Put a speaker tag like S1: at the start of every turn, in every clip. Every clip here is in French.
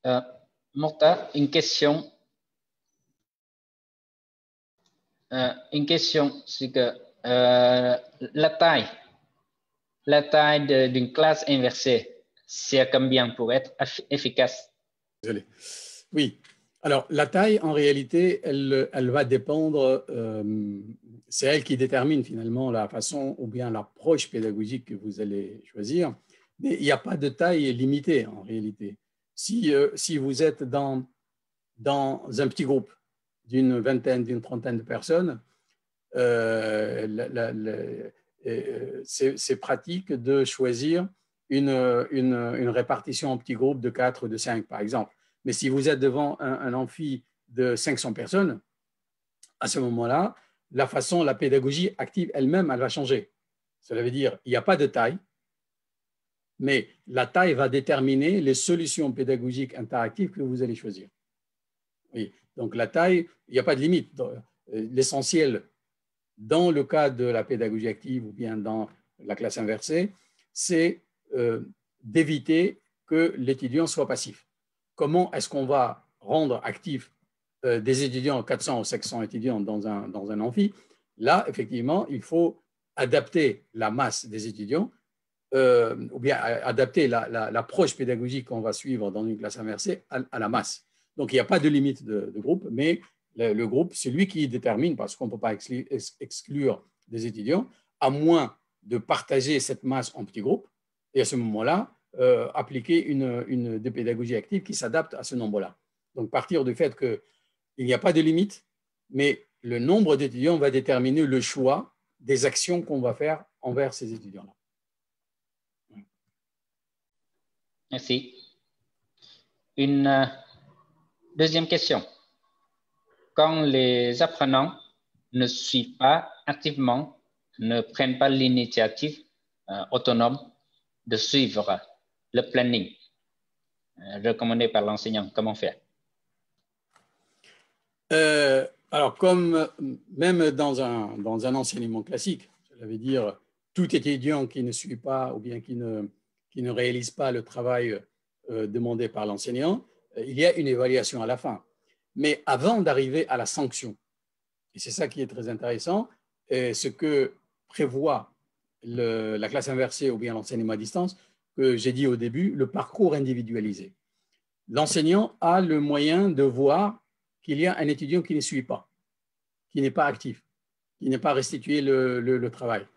S1: Euh, Morta, une question. Une question, c'est que la taille d'une classe inversée, c'est combien pour être efficace?
S2: Désolé. Oui. Alors, la taille, en réalité, elle va dépendre, c'est elle qui détermine finalement la façon ou bien l'approche pédagogique que vous allez choisir. Mais il n'y a pas de taille limitée en réalité. Si vous êtes dans un petit groupe d'une vingtaine, d'une trentaine de personnes, c'est pratique de choisir une répartition en petits groupes de 4 ou de 5, par exemple. Mais si vous êtes devant un amphi de 500 personnes, à ce moment-là, la pédagogie active elle-même, elle va changer. Cela veut dire qu'il n'y a pas de taille, mais la taille va déterminer les solutions pédagogiques interactives que vous allez choisir. Oui. Donc la taille, il n'y a pas de limite. L'essentiel, dans le cas de la pédagogie active ou bien dans la classe inversée, c'est d'éviter que l'étudiant soit passif. Comment est-ce qu'on va rendre actifs des étudiants, 400 ou 500 étudiants dans un amphi? Là, effectivement, il faut adapter la masse des étudiants ou bien adapter l'approche pédagogique qu'on va suivre dans une classe inversée à la masse. Donc, il n'y a pas de limite de groupe, mais le groupe, c'est lui qui détermine, parce qu'on ne peut pas exclure des étudiants, à moins de partager cette masse en petits groupes, et à ce moment-là, appliquer des pédagogies actives qui s'adaptent à ce nombre-là. Donc, partir du fait qu'il n'y a pas de limite, mais le nombre d'étudiants va déterminer le choix des actions qu'on va faire envers ces étudiants-là.
S1: Merci. Une deuxième question. Quand les apprenants ne suivent pas activement, ne prennent pas l'initiative autonome de suivre le planning recommandé par l'enseignant, comment faire?
S2: Alors, comme même dans un enseignement classique, cela veut dire tout étudiant qui ne suit pas ou bien qui ne réalise pas le travail demandé par l'enseignant, il y a une évaluation à la fin. Mais avant d'arriver à la sanction, et c'est ça qui est très intéressant, ce que prévoit la classe inversée ou bien l'enseignement à distance, que j'ai dit au début, le parcours individualisé. L'enseignant a le moyen de voir qu'il y a un étudiant qui ne suit pas, qui n'est pas actif, qui n'est pas restitué le travail.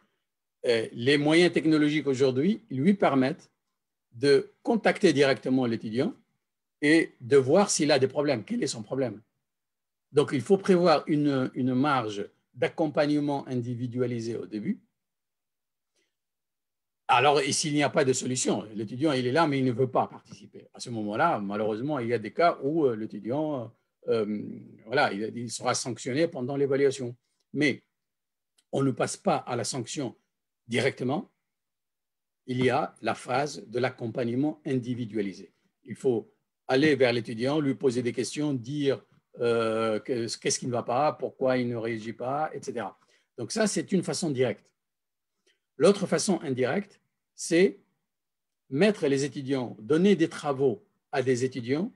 S2: Les moyens technologiques aujourd'hui lui permettent de contacter directement l'étudiant et de voir s'il a des problèmes, quel est son problème. Donc, il faut prévoir une marge d'accompagnement individualisé au début. Alors, et s'il n'y a pas de solution, l'étudiant, il est là, mais il ne veut pas participer. À ce moment-là, malheureusement, il y a des cas où l'étudiant, voilà, il sera sanctionné pendant l'évaluation. Mais on ne passe pas à la sanction directement. Il y a la phase de l'accompagnement individualisé. Il faut aller vers l'étudiant, lui poser des questions, dire qu'est-ce qui ne va pas, pourquoi il ne réagit pas, etc. Donc ça, c'est une façon directe. L'autre façon indirecte, c'est mettre les étudiants, donner des travaux à des étudiants,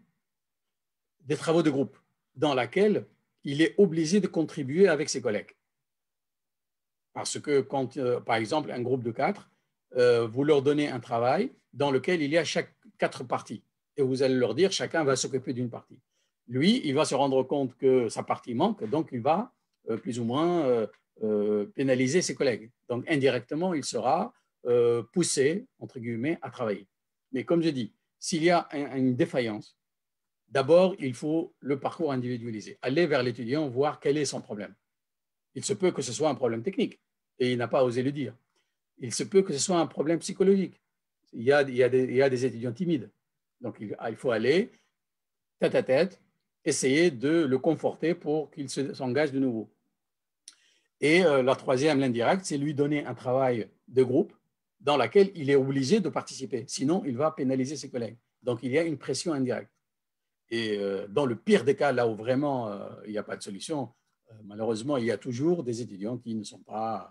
S2: des travaux de groupe, dans lesquels il est obligé de contribuer avec ses collègues. Parce que quand, par exemple, un groupe de 4, vous leur donnez un travail dans lequel il y a 4 parties. Et vous allez leur dire, chacun va s'occuper d'une partie. Lui, il va se rendre compte que sa partie manque, donc il va plus ou moins pénaliser ses collègues. Donc indirectement, il sera poussé, entre guillemets, à travailler. Mais comme je dis, s'il y a une défaillance, d'abord, il faut le parcours individualisé. Aller vers l'étudiant, voir quel est son problème. Il se peut que ce soit un problème technique et il n'a pas osé le dire. Il se peut que ce soit un problème psychologique. Il y a des étudiants timides. Donc, il faut aller tête à tête, essayer de le conforter pour qu'il s'engage de nouveau. Et la troisième, l'indirect, c'est lui donner un travail de groupe dans lequel il est obligé de participer. Sinon, il va pénaliser ses collègues. Donc, il y a une pression indirecte. Et dans le pire des cas, là où vraiment il n'y a pas de solution, malheureusement, il y a toujours des étudiants qui ne sont pas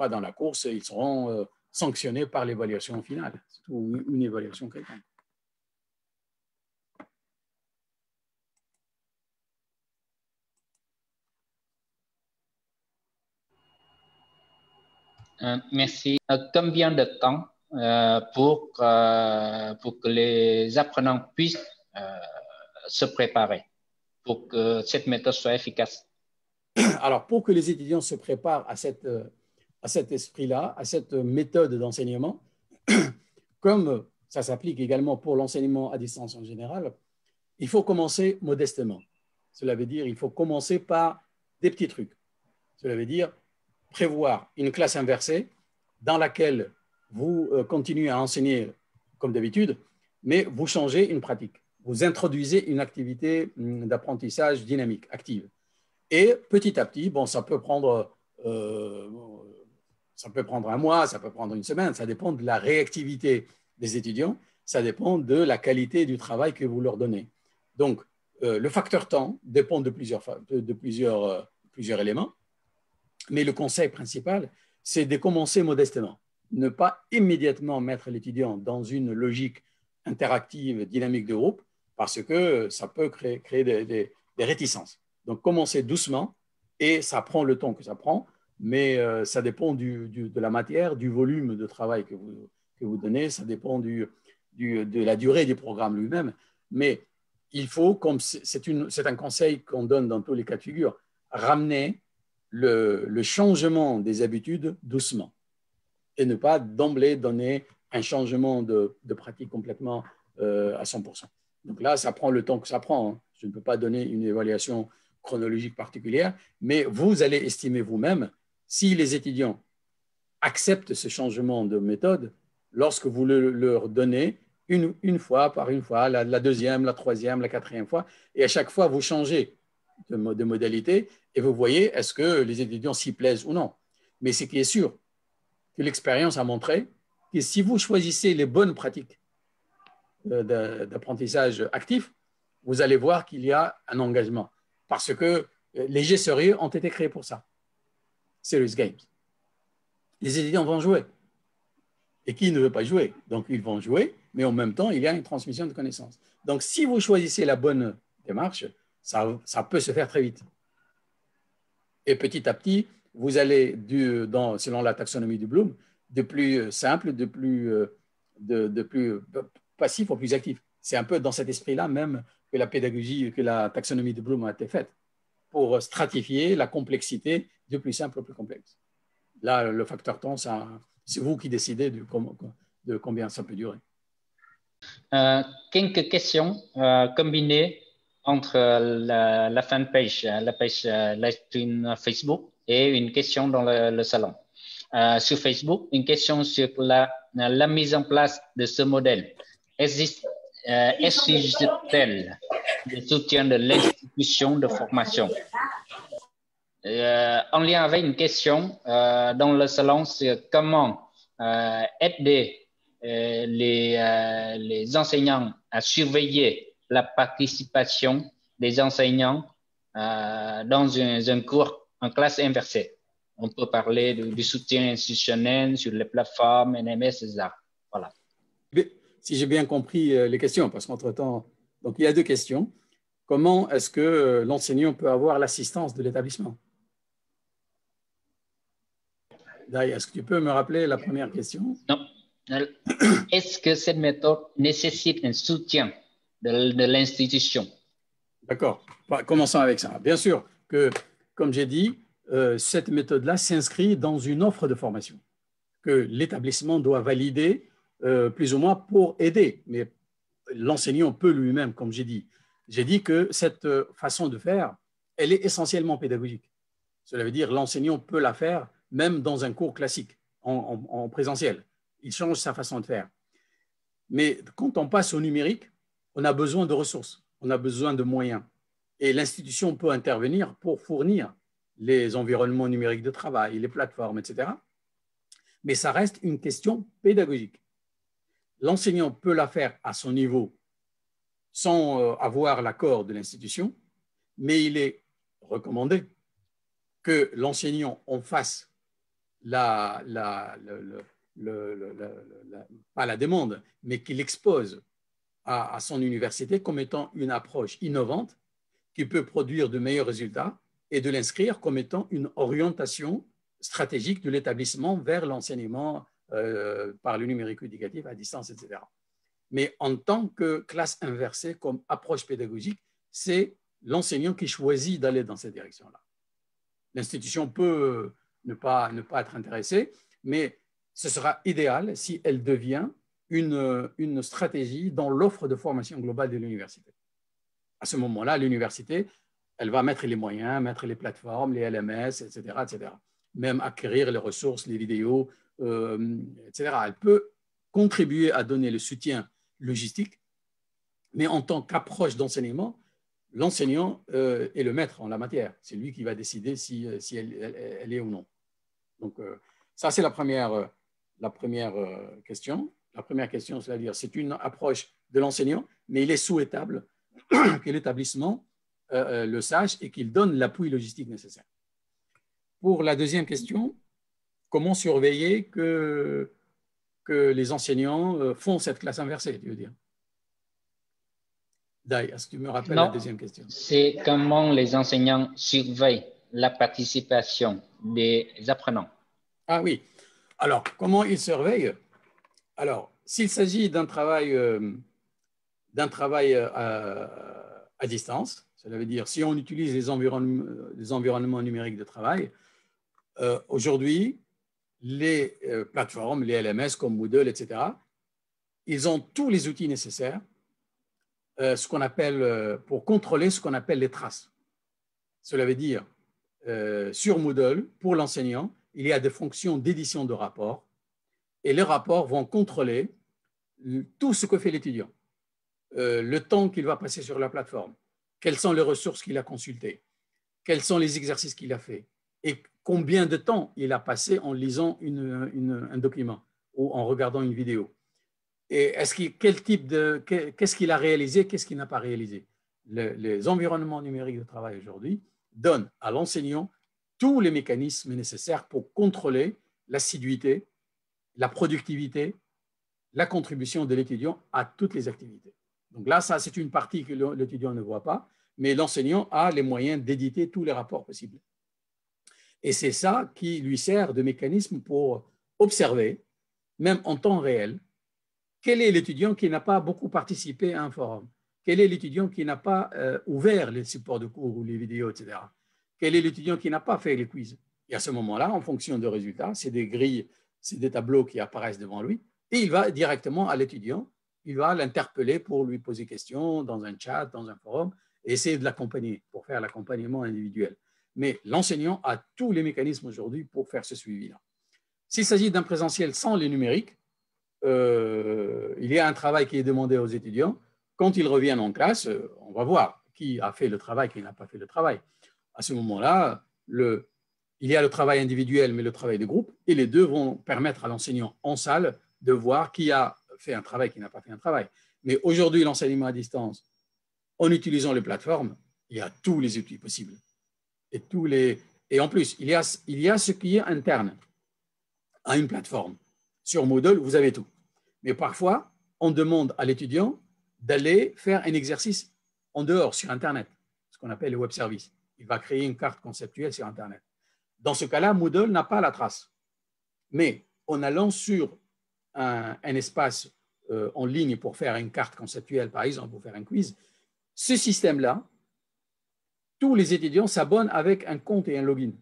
S2: dans la course et ils seront sanctionnés par l'évaluation finale, surtout une évaluation quelconque.
S1: Merci. Combien de temps pour que les apprenants puissent se préparer pour que cette méthode soit efficace?
S2: Alors, pour que les étudiants se préparent à cet esprit-là, à cette méthode d'enseignement, comme ça s'applique également pour l'enseignement à distance en général, il faut commencer modestement. Cela veut dire qu'il faut commencer par des petits trucs. Cela veut dire prévoir une classe inversée dans laquelle vous continuez à enseigner comme d'habitude, mais vous changez une pratique. Vous introduisez une activité d'apprentissage dynamique, active. Et petit à petit, bon, ça peut prendre un mois, ça peut prendre une semaine, ça dépend de la réactivité des étudiants, ça dépend de la qualité du travail que vous leur donnez. Donc, le facteur temps dépend de plusieurs éléments, mais le conseil principal, c'est de commencer modestement. Ne pas immédiatement mettre l'étudiant dans une logique interactive, dynamique de groupe, parce que ça peut créer des réticences. Donc, commencez doucement et ça prend le temps que ça prend, mais ça dépend de la matière, du volume de travail que vous donnez, ça dépend de la durée du programme lui-même. Mais il faut, comme c'est un conseil qu'on donne dans tous les cas de figure, ramener le changement des habitudes doucement et ne pas d'emblée donner un changement de pratique complètement à 100%. Donc là, ça prend le temps que ça prend. Hein. Je ne peux pas donner une évaluation chronologique particulière, mais vous allez estimer vous-même si les étudiants acceptent ce changement de méthode lorsque vous leur donnez une fois par une fois, la deuxième, la troisième, la quatrième fois, et à chaque fois, vous changez de modalité et vous voyez est-ce que les étudiants s'y plaisent ou non. Mais ce qui est sûr, que l'expérience a montré que si vous choisissez les bonnes pratiques d'apprentissage actif, vous allez voir qu'il y a un engagement. Parce que les jeux sérieux ont été créés pour ça. Serious Games. Les étudiants vont jouer. Et qui ne veut pas jouer? Donc, ils vont jouer, mais en même temps, il y a une transmission de connaissances. Donc, si vous choisissez la bonne démarche, ça peut se faire très vite. Et petit à petit, vous allez, selon la taxonomie de Bloom, de plus simple, de plus passif au plus actif. C'est un peu dans cet esprit-là même que la pédagogie, que la taxonomie de Bloom a été faite, pour stratifier la complexité du plus simple au plus complexe. Là, le facteur temps, c'est vous qui décidez de combien ça peut durer.
S1: Quelques questions combinées entre la fanpage, la page live stream Facebook et une question dans le salon. Sur Facebook, une question sur la mise en place de ce modèle. Exige-t-elle le soutien de l'institution de formation? En lien avec une question dans le salon sur comment aider les enseignants à surveiller la participation des enseignants dans un cours en classe inversée. On peut parler du soutien institutionnel sur les plateformes, NMS, etc. Voilà.
S2: Si j'ai bien compris les questions, parce qu'entre-temps, donc il y a deux questions. Comment est-ce que l'enseignant peut avoir l'assistance de l'établissement? D'ailleurs, est-ce que tu peux me rappeler la première question?
S1: Non. Est-ce que cette méthode nécessite un soutien de l'institution?
S2: D'accord. Commençons avec ça. Bien sûr que, comme j'ai dit, cette méthode-là s'inscrit dans une offre de formation que l'établissement doit valider plus ou moins pour aider. Mais l'enseignant peut lui-même, comme j'ai dit que cette façon de faire, elle est essentiellement pédagogique. Cela veut dire l'enseignant peut la faire même dans un cours classique, en présentiel. Il change sa façon de faire. Mais quand on passe au numérique, on a besoin de ressources, on a besoin de moyens. Et l'institution peut intervenir pour fournir les environnements numériques de travail, les plateformes, etc. Mais ça reste une question pédagogique. L'enseignant peut la faire à son niveau sans avoir l'accord de l'institution, mais il est recommandé que l'enseignant en fasse pas la demande, mais qu'il expose à son université comme étant une approche innovante qui peut produire de meilleurs résultats et de l'inscrire comme étant une orientation stratégique de l'établissement vers l'enseignement par le numérique éducatif à distance, etc. Mais en tant que classe inversée comme approche pédagogique, c'est l'enseignant qui choisit d'aller dans cette direction-là. L'institution peut ne pas être intéressée, mais ce sera idéal si elle devient une stratégie dans l'offre de formation globale de l'université. À ce moment-là, l'université, elle va mettre les moyens, mettre les plateformes, les LMS, etc., etc. Même acquérir les ressources, les vidéos, etc. Elle peut contribuer à donner le soutien logistique, mais en tant qu'approche d'enseignement, l'enseignant est le maître en la matière. C'est lui qui va décider si elle est ou non. Donc, ça, c'est la première question. La première question, c'est-à-dire, c'est une approche de l'enseignant, mais il est souhaitable que l'établissement le sache et qu'il donne l'appui logistique nécessaire. Pour la deuxième question, comment surveiller que les enseignants font cette classe inversée, tu veux dire? Dai, est-ce que tu me rappelles la deuxième question?
S1: C'est comment les enseignants surveillent la participation des apprenants.
S2: Ah oui. Alors, comment ils surveillent? Alors, s'il s'agit d'un travail à distance, cela veut dire si on utilise les environnements numériques de travail, aujourd'hui, les plateformes, les LMS comme Moodle, etc., ils ont tous les outils nécessaires ce qu'on appelle, pour contrôler ce qu'on appelle les traces. Cela veut dire, sur Moodle, pour l'enseignant, il y a des fonctions d'édition de rapports et les rapports vont contrôler tout ce que fait l'étudiant, le temps qu'il va passer sur la plateforme, quelles sont les ressources qu'il a consultées, quels sont les exercices qu'il a fait et combien de temps il a passé en lisant un document ou en regardant une vidéo. Et qu'est-ce qu'il a réalisé, qu'est-ce qu'il n'a pas réalisé. Les environnements numériques de travail aujourd'hui donnent à l'enseignant tous les mécanismes nécessaires pour contrôler l'assiduité, la productivité, la contribution de l'étudiant à toutes les activités. Donc là, ça, c'est une partie que l'étudiant ne voit pas, mais l'enseignant a les moyens d'éditer tous les rapports possibles. Et c'est ça qui lui sert de mécanisme pour observer, même en temps réel, quel est l'étudiant qui n'a pas beaucoup participé à un forum? Quel est l'étudiant qui n'a pas ouvert les supports de cours ou les vidéos, etc. Quel est l'étudiant qui n'a pas fait les quiz? Et à ce moment-là, en fonction de résultats, c'est des grilles, c'est des tableaux qui apparaissent devant lui, et il va directement à l'étudiant, il va l'interpeller pour lui poser question dans un chat, dans un forum, et essayer de l'accompagner, pour faire l'accompagnement individuel. Mais l'enseignant a tous les mécanismes aujourd'hui pour faire ce suivi-là. S'il s'agit d'un présentiel sans les numériques, il y a un travail qui est demandé aux étudiants. Quand ils reviennent en classe, on va voir qui a fait le travail, qui n'a pas fait le travail. À ce moment-là, il y a le travail individuel, mais le travail de groupe, et les deux vont permettre à l'enseignant en salle de voir qui a fait un travail, qui n'a pas fait un travail. Mais aujourd'hui, l'enseignement à distance, en utilisant les plateformes, il y a tous les outils possibles. Et en plus, il y a ce qui est interne à une plateforme. Sur Moodle, vous avez tout. Mais parfois, on demande à l'étudiant d'aller faire un exercice en dehors, sur Internet, ce qu'on appelle le web service. Il va créer une carte conceptuelle sur Internet. Dans ce cas-là, Moodle n'a pas la trace. Mais en allant sur un espace en ligne pour faire une carte conceptuelle, par exemple, pour faire un quiz, ce système-là, tous les étudiants s'abonnent avec un compte et un login.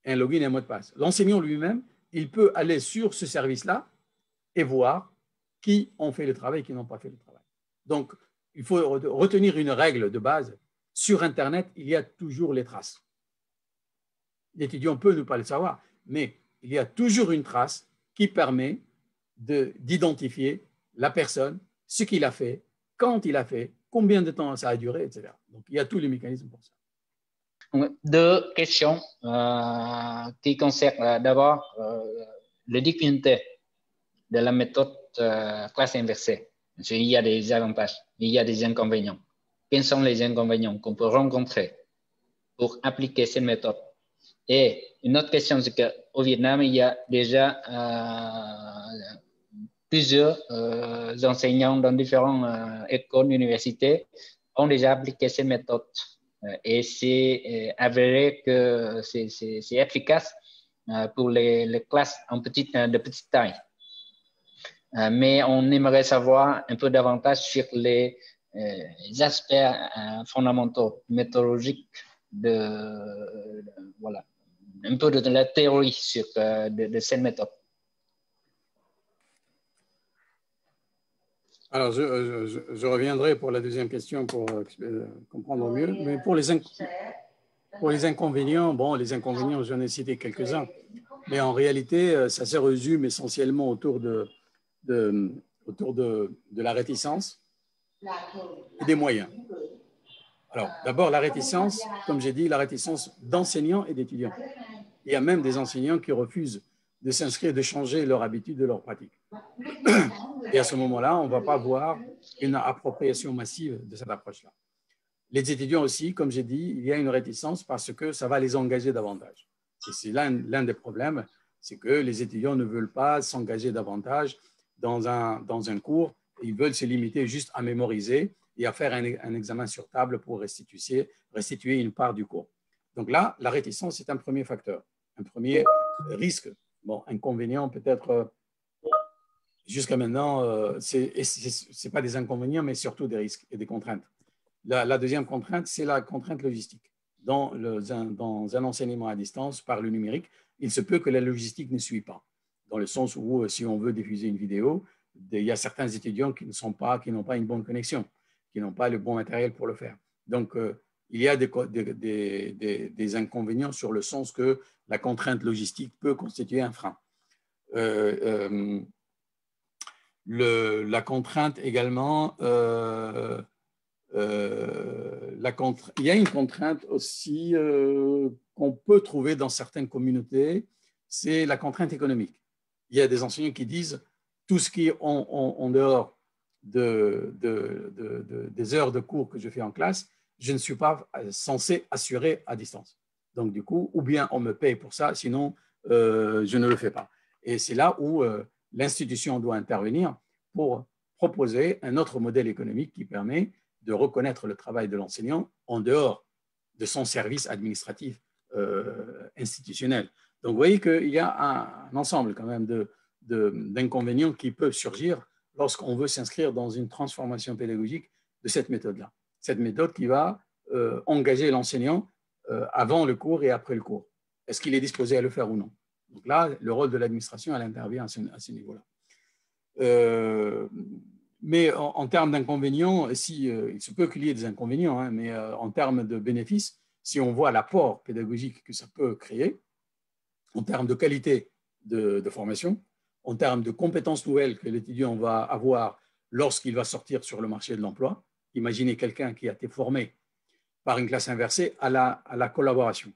S2: Un login et un mot de passe. L'enseignant lui-même, il peut aller sur ce service-là et voir qui ont fait le travail et qui n'ont pas fait le travail. Donc, il faut retenir une règle de base. Sur Internet, il y a toujours les traces. L'étudiant peut ne pas le savoir, mais il y a toujours une trace qui permet d'identifier la personne, ce qu'il a fait, quand il a fait, combien de temps ça a duré, etc. Donc, il y a tous les mécanismes pour ça.
S1: Deux questions qui concernent d'abord le difficulté de la méthode classe inversée. Il y a des avantages, il y a des inconvénients. Quels sont les inconvénients qu'on peut rencontrer pour appliquer cette méthode? Et une autre question, c'est qu'au Vietnam, il y a déjà plusieurs enseignants dans différentes écoles, universités ont déjà appliqué cette méthode Et c'est avéré que c'est efficace pour les classes de petite taille. Mais on aimerait savoir un peu davantage sur les aspects fondamentaux, méthodologiques voilà, un peu de la théorie sur de cette méthode.
S2: Alors, je reviendrai pour la deuxième question pour comprendre mieux. Mais pour les inconvénients, bon, les inconvénients, j'en ai cité quelques-uns. Mais en réalité, ça se résume essentiellement autour de la réticence et des moyens. Alors, d'abord, la réticence, comme j'ai dit, la réticence d'enseignants et d'étudiants. Il y a même des enseignants qui refusent de s'inscrire, de changer leur habitude, de leur pratique. Et à ce moment-là, on ne va pas voir une appropriation massive de cette approche-là. Les étudiants aussi, comme j'ai dit, il y a une réticence parce que ça va les engager davantage. Et c'est l'un des problèmes, c'est que les étudiants ne veulent pas s'engager davantage dans un cours. Ils veulent se limiter juste à mémoriser et à faire un examen sur table pour restituer une part du cours. Donc là, la réticence est un premier facteur, un premier risque. Bon, inconvénient peut-être, jusqu'à maintenant, ce n'est pas des inconvénients, mais surtout des risques et des contraintes. La deuxième contrainte, c'est la contrainte logistique. Dans un enseignement à distance par le numérique, il se peut que la logistique ne suit pas. Dans le sens où, si on veut diffuser une vidéo, il y a certains étudiants qui n'ont pas une bonne connexion, qui n'ont pas le bon matériel pour le faire. Donc, il y a des inconvénients sur le sens que la contrainte logistique peut constituer un frein. La contrainte également, il y a une contrainte aussi qu'on peut trouver dans certaines communautés, c'est la contrainte économique. Il y a des enseignants qui disent tout ce qui est en dehors des heures de cours que je fais en classe, je ne suis pas censé assurer à distance. Donc du coup, ou bien on me paye pour ça, sinon je ne le fais pas. Et c'est là où l'institution doit intervenir pour proposer un autre modèle économique qui permet de reconnaître le travail de l'enseignant en dehors de son service administratif institutionnel. Donc, vous voyez qu'il y a un ensemble quand même d'inconvénients qui peuvent surgir lorsqu'on veut s'inscrire dans une transformation pédagogique de cette méthode-là. Cette méthode qui va engager l'enseignant avant le cours et après le cours. Est-ce qu'il est disposé à le faire ou non? Donc là, le rôle de l'administration, elle intervient à ce niveau-là. Mais en termes d'inconvénients, il se peut qu'il y ait des inconvénients, hein, mais en termes de bénéfices, si on voit l'apport pédagogique que ça peut créer, en termes de qualité de formation, en termes de compétences nouvelles que l'étudiant va avoir lorsqu'il va sortir sur le marché de l'emploi, imaginez quelqu'un qui a été formé par une classe inversée à la collaboration.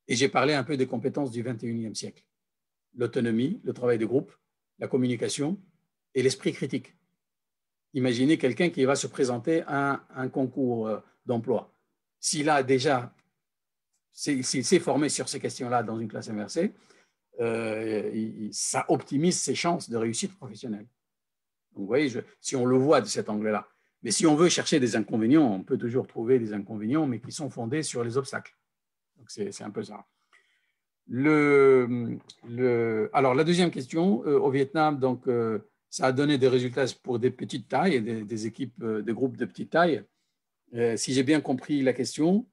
S2: Et j'ai parlé un peu des compétences du 21e siècle. L'autonomie, le travail de groupe, la communication et l'esprit critique. Imaginez quelqu'un qui va se présenter à un concours d'emploi. S'il s'est formé sur ces questions-là dans une classe inversée, ça optimise ses chances de réussite professionnelle. Donc, vous voyez, si on le voit de cet angle-là. Mais si on veut chercher des inconvénients, on peut toujours trouver des inconvénients, mais qui sont fondés sur les obstacles. Donc, c'est un peu ça. Alors, la deuxième question, au Vietnam, donc, ça a donné des résultats pour des petites tailles, des équipes, des groupes de petite taille. Si j'ai bien compris la question,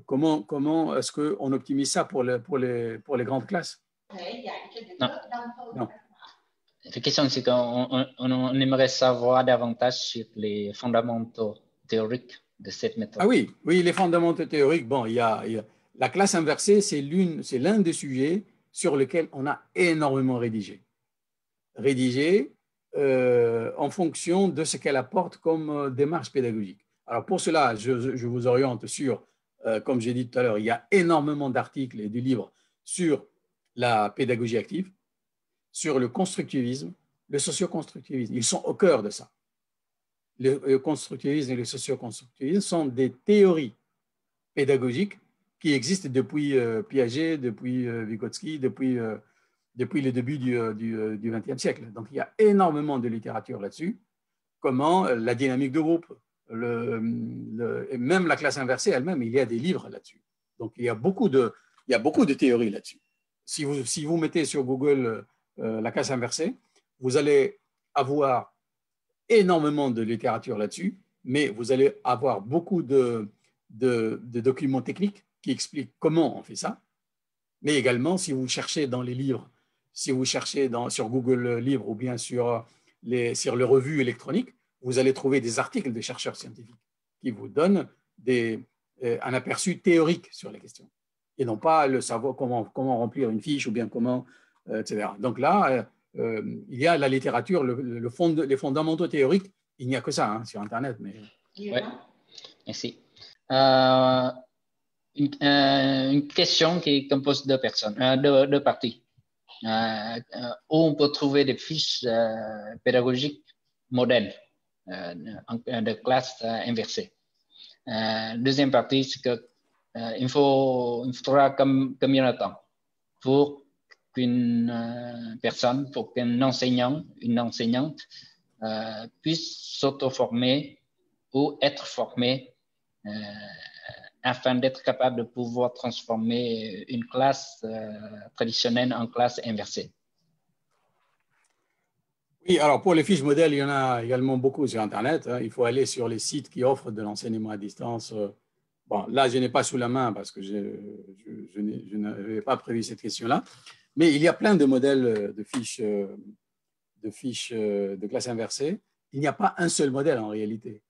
S2: comment est-ce qu'on optimise ça pour les grandes classes?
S1: Non. La question, c'est qu'on aimerait savoir davantage sur les fondamentaux théoriques de cette méthode.
S2: Ah oui, les fondamentaux théoriques. Bon, il y a la classe inversée, c'est l'un des sujets sur lesquels on a énormément rédigé en fonction de ce qu'elle apporte comme démarche pédagogique. Alors pour cela, je vous oriente sur, comme j'ai dit tout à l'heure, il y a énormément d'articles et de livres sur la pédagogie active, sur le constructivisme, le socio-constructivisme. Ils sont au cœur de ça. Le constructivisme et le socio-constructivisme sont des théories pédagogiques qui existent depuis Piaget, depuis Vygotsky, depuis le début du XXe siècle. Donc, il y a énormément de littérature là-dessus. Comment la dynamique de groupe, et même la classe inversée elle-même, il y a des livres là-dessus. Donc, il y a beaucoup de théories là-dessus. Si vous mettez sur Google la classe inversée, vous allez avoir énormément de littérature là-dessus, mais vous allez avoir beaucoup de documents techniques qui expliquent comment on fait ça. Mais également, si vous cherchez dans les livres, si vous cherchez sur Google Livres ou bien sur les revues électroniques, vous allez trouver des articles de chercheurs scientifiques qui vous donnent un aperçu théorique sur les questions et non pas le savoir comment remplir une fiche ou bien comment, etc. Donc là, il y a la littérature, les fondamentaux théoriques, il n'y a que ça hein, sur Internet. Mais...
S1: Oui, merci. Une question qui compose deux personnes, deux parties. Où on peut trouver des fiches pédagogiques modèles de classe inversée. Deuxième partie, c'est que il faudra combien de temps pour qu'une personne, pour qu'un enseignant, une enseignante puisse s'auto-former ou être formé afin d'être capable de pouvoir transformer une classe traditionnelle en classe inversée.
S2: Oui, alors pour les fiches modèles, il y en a également beaucoup sur Internet. Hein. Il faut aller sur les sites qui offrent de l'enseignement à distance. Bon, là, je n'ai pas sous la main parce que je n'avais pas prévu cette question-là. Mais il y a plein de modèles de fiches de classe inversée. Il n'y a pas un seul modèle en réalité.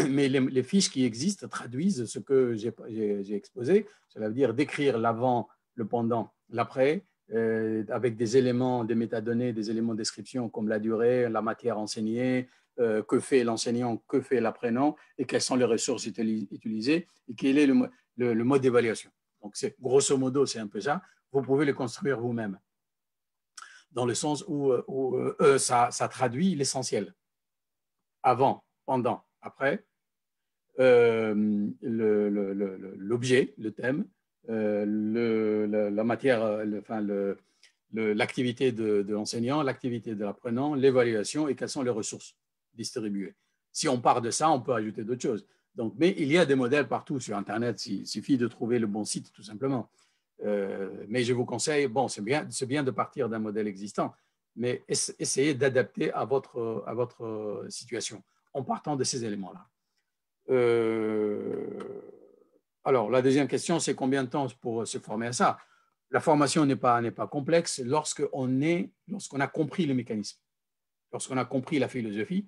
S2: Mais les fiches qui existent traduisent ce que j'ai exposé. Cela veut dire décrire l'avant, le pendant, l'après, avec des éléments, des métadonnées, des éléments de description comme la durée, la matière enseignée, que fait l'enseignant, que fait l'apprenant et quelles sont les ressources utilisées et quel est le mode d'évaluation. Donc, grosso modo, c'est un peu ça. Vous pouvez le construire vous-même dans le sens où ça traduit l'essentiel. Avant, pendant, après, l'objet, le thème, la matière, l'activité de l'enseignant, l'activité de l'apprenant, l'évaluation et quelles sont les ressources distribuées. Si on part de ça, on peut ajouter d'autres choses. Donc, mais il y a des modèles partout sur Internet, il suffit de trouver le bon site tout simplement. Mais je vous conseille, bon, c'est bien de partir d'un modèle existant, mais essayez d'adapter à votre situation en partant de ces éléments-là. Alors, la deuxième question, c'est combien de temps pour se former à ça? La formation n'est pas complexe lorsqu'on a compris le mécanisme, lorsqu'on a compris la philosophie.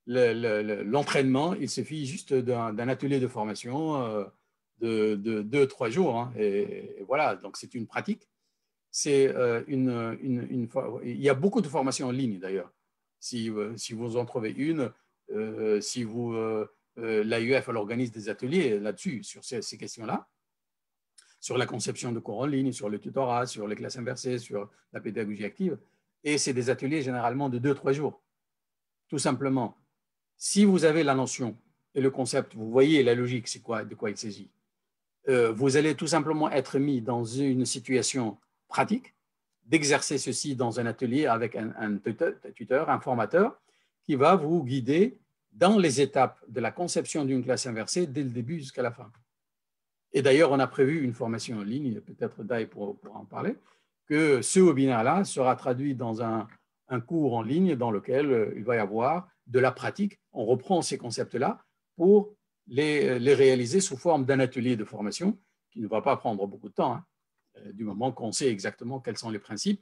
S2: L'entraînement, il suffit juste d'un atelier de formation de 2-3 jours. Hein, et voilà, donc c'est une pratique. Il y a beaucoup de formations en ligne d'ailleurs. Si vous en trouvez une, l'AUF organise des ateliers là-dessus, sur ces questions-là, sur la conception de cours en ligne, sur le tutorat, sur les classes inversées, sur la pédagogie active. Et c'est des ateliers généralement de 2-3 jours. Tout simplement, si vous avez la notion et le concept, vous voyez la logique, de quoi il s'agit, vous allez tout simplement être mis dans une situation pratique d'exercer ceci dans un atelier avec un tuteur, un formateur, qui va vous guider dans les étapes de la conception d'une classe inversée dès le début jusqu'à la fin. Et d'ailleurs, on a prévu une formation en ligne, peut-être Dai pourra en parler, que ce webinaire-là sera traduit dans un cours en ligne dans lequel il va y avoir de la pratique. On reprend ces concepts-là pour les réaliser sous forme d'un atelier de formation qui ne va pas prendre beaucoup de temps, hein, du moment qu'on sait exactement quels sont les principes,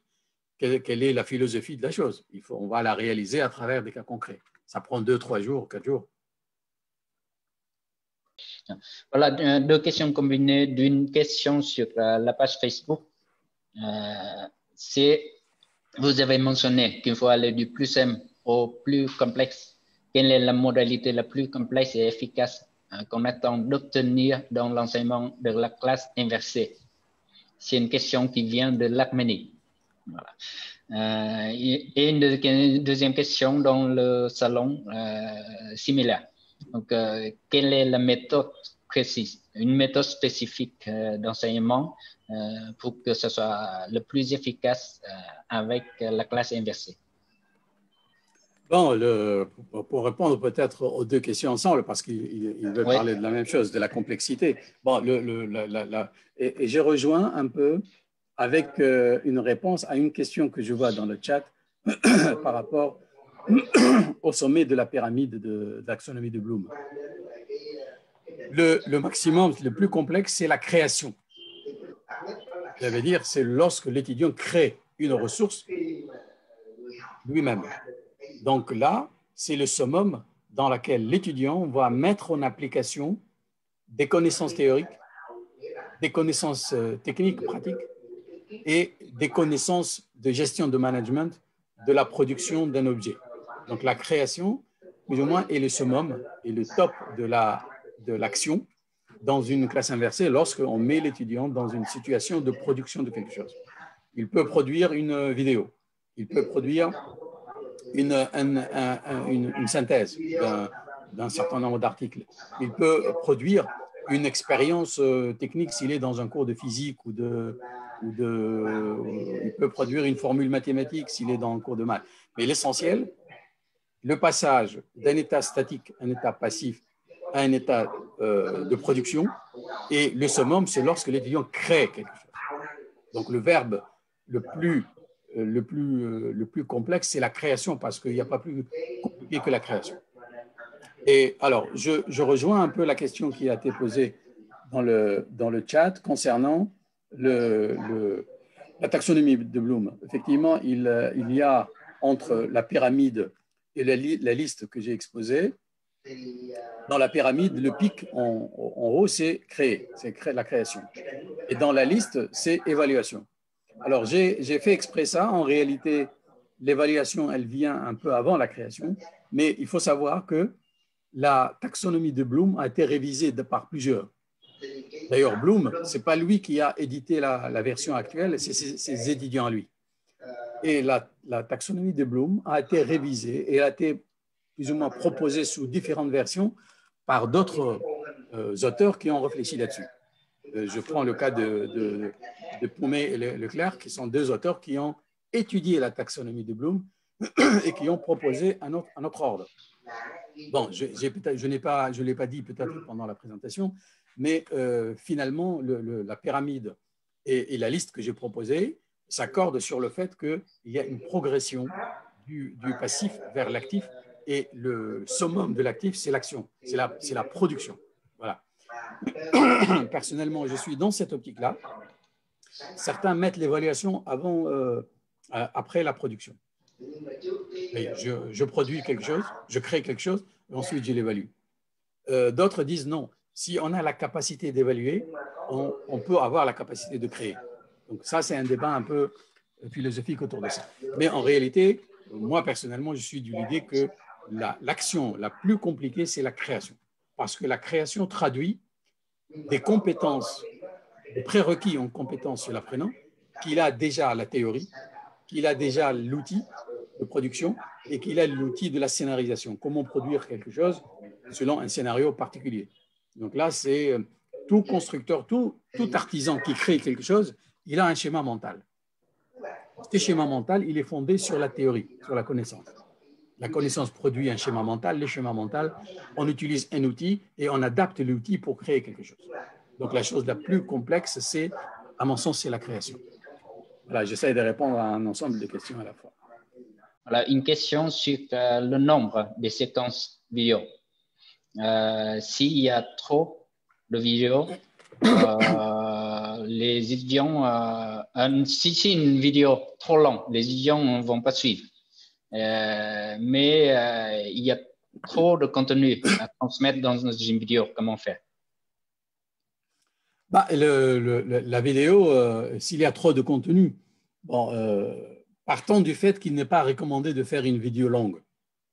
S2: quelle est la philosophie de la chose. On va la réaliser à travers des cas concrets. Ça prend 2-3 jours, 4 jours.
S1: Voilà, deux questions combinées d'une question sur la page Facebook. Vous avez mentionné qu'il faut aller du plus simple au plus complexe. Quelle est la modalité la plus complexe et efficace qu'on attend d'obtenir dans l'enseignement de la classe inversée? C'est une question qui vient de l'Arménie. Voilà. Et une deuxième question dans le salon similaire. Donc, quelle est la méthode précise, une méthode spécifique d'enseignement pour que ce soit le plus efficace avec la classe inversée?
S2: Bon, pour répondre peut-être aux deux questions ensemble, parce qu'il veut
S1: Oui,
S2: parler de la même chose, de la complexité. Bon, et j'ai rejoint un peu avec une réponse à une question que je vois dans le chat par rapport au sommet de la pyramide de taxonomie de Bloom. Le maximum, le plus complexe, c'est la création. Ça veut dire, c'est lorsque l'étudiant crée une ressource lui-même. Donc là, c'est le summum dans lequel l'étudiant va mettre en application des connaissances théoriques, des connaissances techniques, pratiques et des connaissances de gestion de management de la production d'un objet. Donc la création, plus ou moins, est le summum et le top de l'action dans une classe inversée lorsqu'on met l'étudiant dans une situation de production de quelque chose. Il peut produire une vidéo, il peut produire une synthèse d'un certain nombre d'articles. Il peut produire une expérience technique s'il est dans un cours de physique il peut produire une formule mathématique s'il est dans un cours de maths. Mais l'essentiel, le passage d'un état statique à un état passif à un état de production, et le summum, c'est lorsque l'étudiant crée quelque chose. Donc le verbe le plus complexe, c'est la création, parce qu'il n'y a pas plus compliqué que la création. Et alors, je rejoins un peu la question qui a été posée dans le chat concernant la taxonomie de Bloom. Effectivement, il y a entre la pyramide et la liste que j'ai exposée, dans la pyramide, le pic en haut, c'est la création. Et dans la liste, c'est évaluation. Alors, j'ai fait exprès ça. En réalité, l'évaluation, elle vient un peu avant la création, mais il faut savoir que la taxonomie de Bloom a été révisée par plusieurs. D'ailleurs, Bloom, ce n'est pas lui qui a édité la version actuelle, c'est ses étudiants à lui. Et la taxonomie de Bloom a été révisée et a été plus ou moins proposée sous différentes versions par d'autres auteurs qui ont réfléchi là-dessus. Je prends le cas de Pomé et Leclerc, qui sont deux auteurs qui ont étudié la taxonomie de Bloom et qui ont proposé un autre ordre. Bon, je ne l'ai pas dit peut-être pendant la présentation, mais finalement, la pyramide et la liste que j'ai proposée s'accordent sur le fait qu'il y a une progression du passif vers l'actif, et le summum de l'actif, c'est l'action, c'est la production. Voilà. Personnellement, je suis dans cette optique-là. Certains mettent l'évaluation après la production. Je produis quelque chose, je crée quelque chose, et ensuite je l'évalue. D'autres disent non. Si on a la capacité d'évaluer, on peut avoir la capacité de créer. Donc ça, c'est un débat un peu philosophique autour de ça. Mais en réalité, moi personnellement, je suis de l'idée que l'action la plus compliquée, c'est la création. Parce que la création traduit des compétences, des prérequis en compétences sur l'apprenant, qu'il a déjà la théorie, qu'il a déjà l'outil de production et qu'il a l'outil de la scénarisation. Comment produire quelque chose selon un scénario particulier. Donc là, c'est tout constructeur, tout artisan qui crée quelque chose, il a un schéma mental. Ce schéma mental, il est fondé sur la théorie, sur la connaissance. La connaissance produit un schéma mental. Les schémas mentaux, on utilise un outil et on adapte l'outil pour créer quelque chose. Donc la chose la plus complexe, c'est, à mon sens, c'est la création. Voilà, j'essaie de répondre à un ensemble de questions à la fois.
S1: Voilà, une question sur le nombre de séquences vidéo. S'il y a trop de vidéos, les étudiants, si c'est une vidéo trop longue, les étudiants ne vont pas suivre. Mais il y a trop de contenu à transmettre dans une vidéo. Comment faire?
S2: La vidéo, s'il y a trop de contenu, bon, partant du fait qu'il n'est pas recommandé de faire une vidéo longue,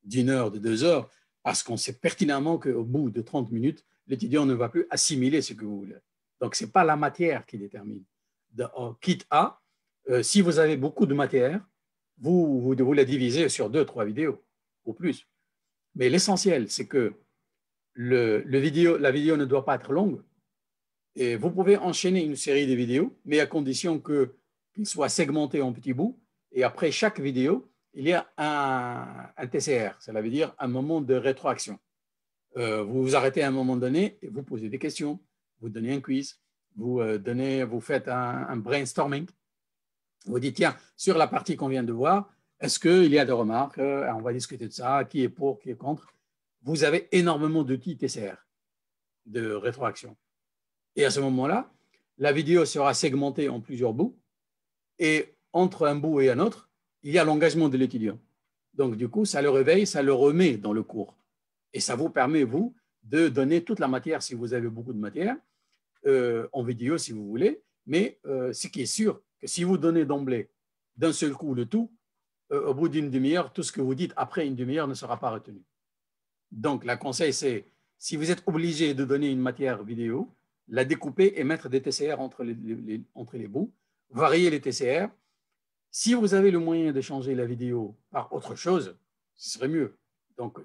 S2: d'1 heure, de 2 heures, parce qu'on sait pertinemment qu'au bout de 30 minutes, l'étudiant ne va plus assimiler ce que vous voulez. Donc, ce n'est pas la matière qui détermine. Quitte à, si vous avez beaucoup de matière, vous la divisez sur 2-3 vidéos ou plus. Mais l'essentiel, c'est que la vidéo ne doit pas être longue. Et vous pouvez enchaîner une série de vidéos, mais à condition qu'il soit segmenté en petits bouts. Et après chaque vidéo, il y a un TCR, cela veut dire un moment de rétroaction. Vous vous arrêtez à un moment donné et vous posez des questions, vous donnez un quiz, vous faites un brainstorming. Vous dites, tiens, sur la partie qu'on vient de voir, est-ce qu'il y a des remarques? On va discuter de ça, qui est pour, qui est contre. Vous avez énormément d'outils TCR, de rétroaction. Et à ce moment-là, la vidéo sera segmentée en plusieurs bouts et entre un bout et un autre, il y a l'engagement de l'étudiant. Donc, du coup, ça le réveille, ça le remet dans le cours. Et ça vous permet, vous, de donner toute la matière si vous avez beaucoup de matière, en vidéo si vous voulez. Mais ce qui est sûr, que si vous donnez d'emblée, d'un seul coup, le tout, au bout d'une demi-heure, tout ce que vous dites après une demi-heure ne sera pas retenu. Donc, le conseil, c'est, si vous êtes obligé de donner une matière vidéo, la découper et mettre des TCR entre les bouts, varier les TCR. Si vous avez le moyen de changer la vidéo par autre chose, ce serait mieux. Donc,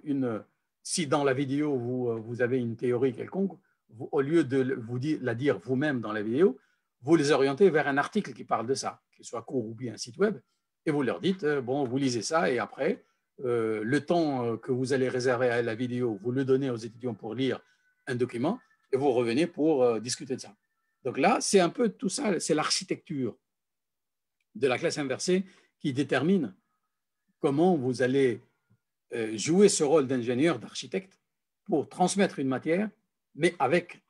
S2: si dans la vidéo, vous avez une théorie quelconque, au lieu de la dire vous-même dans la vidéo, vous les orientez vers un article qui parle de ça, qu'il soit court ou bien un site web, et vous leur dites, bon, vous lisez ça, et après, le temps que vous allez réserver à la vidéo, vous le donnez aux étudiants pour lire un document, et vous revenez pour discuter de ça. Donc là, c'est un peu tout ça, c'est l'architecture de la classe inversée qui détermine comment vous allez jouer ce rôle d'ingénieur, d'architecte, pour transmettre une matière, mais avec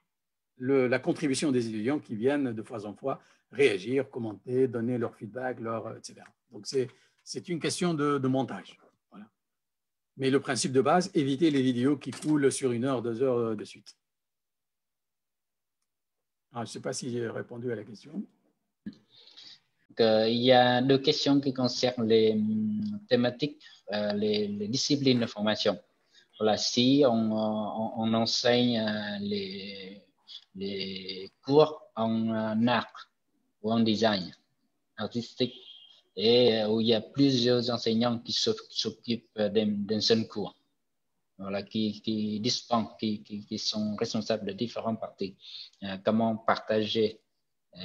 S2: la contribution des étudiants qui viennent de fois en fois réagir, commenter, donner leur feedback, etc. Donc, c'est une question de montage. Voilà. Mais le principe de base, éviter les vidéos qui coulent sur 1 heure, 2 heures de suite. Alors, je ne sais pas si j'ai répondu à la question.
S1: Il y a 2 questions qui concernent les thématiques, les disciplines de formation. Voilà, si on enseigne les cours en art ou en design artistique et où il y a plusieurs enseignants qui s'occupent d'un seul cours, voilà, qui dispensent, qui sont responsables de différentes parties. Comment partager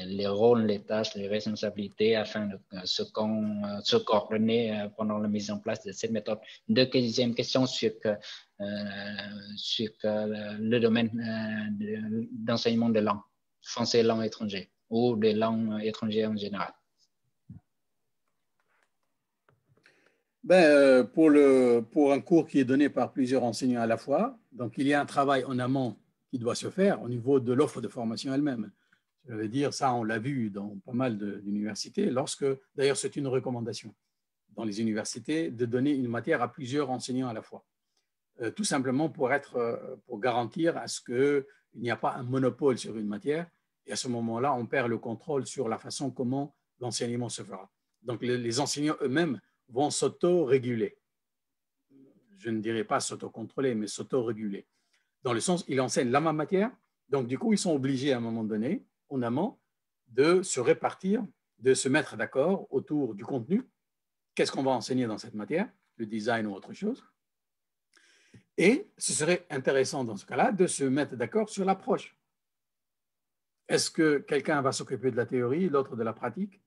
S1: les rôles, les tâches, les responsabilités afin de se coordonner pendant la mise en place de cette méthode. Deuxième question sur le domaine d'enseignement des langues, français et langue étrangère, ou des langues étrangères en général.
S2: Pour un cours qui est donné par plusieurs enseignants à la fois, donc il y a un travail en amont qui doit se faire au niveau de l'offre de formation elle-même. Je veux dire, ça, on l'a vu dans pas mal d'universités, d'ailleurs, c'est une recommandation dans les universités de donner une matière à plusieurs enseignants à la fois. Tout simplement pour garantir à ce qu'il n'y a pas un monopole sur une matière, et à ce moment-là, on perd le contrôle sur la façon comment l'enseignement se fera. Donc, les enseignants eux-mêmes vont s'auto-réguler. Je ne dirais pas s'auto-contrôler, mais s'auto-réguler. Dans le sens, ils enseignent la même matière, donc du coup, ils sont obligés à un moment donné, en amont, de se répartir, de se mettre d'accord autour du contenu. Qu'est-ce qu'on va enseigner dans cette matière, le design ou autre chose. Et ce serait intéressant dans ce cas-là de se mettre d'accord sur l'approche. Est-ce que quelqu'un va s'occuper de la théorie, l'autre de la pratique?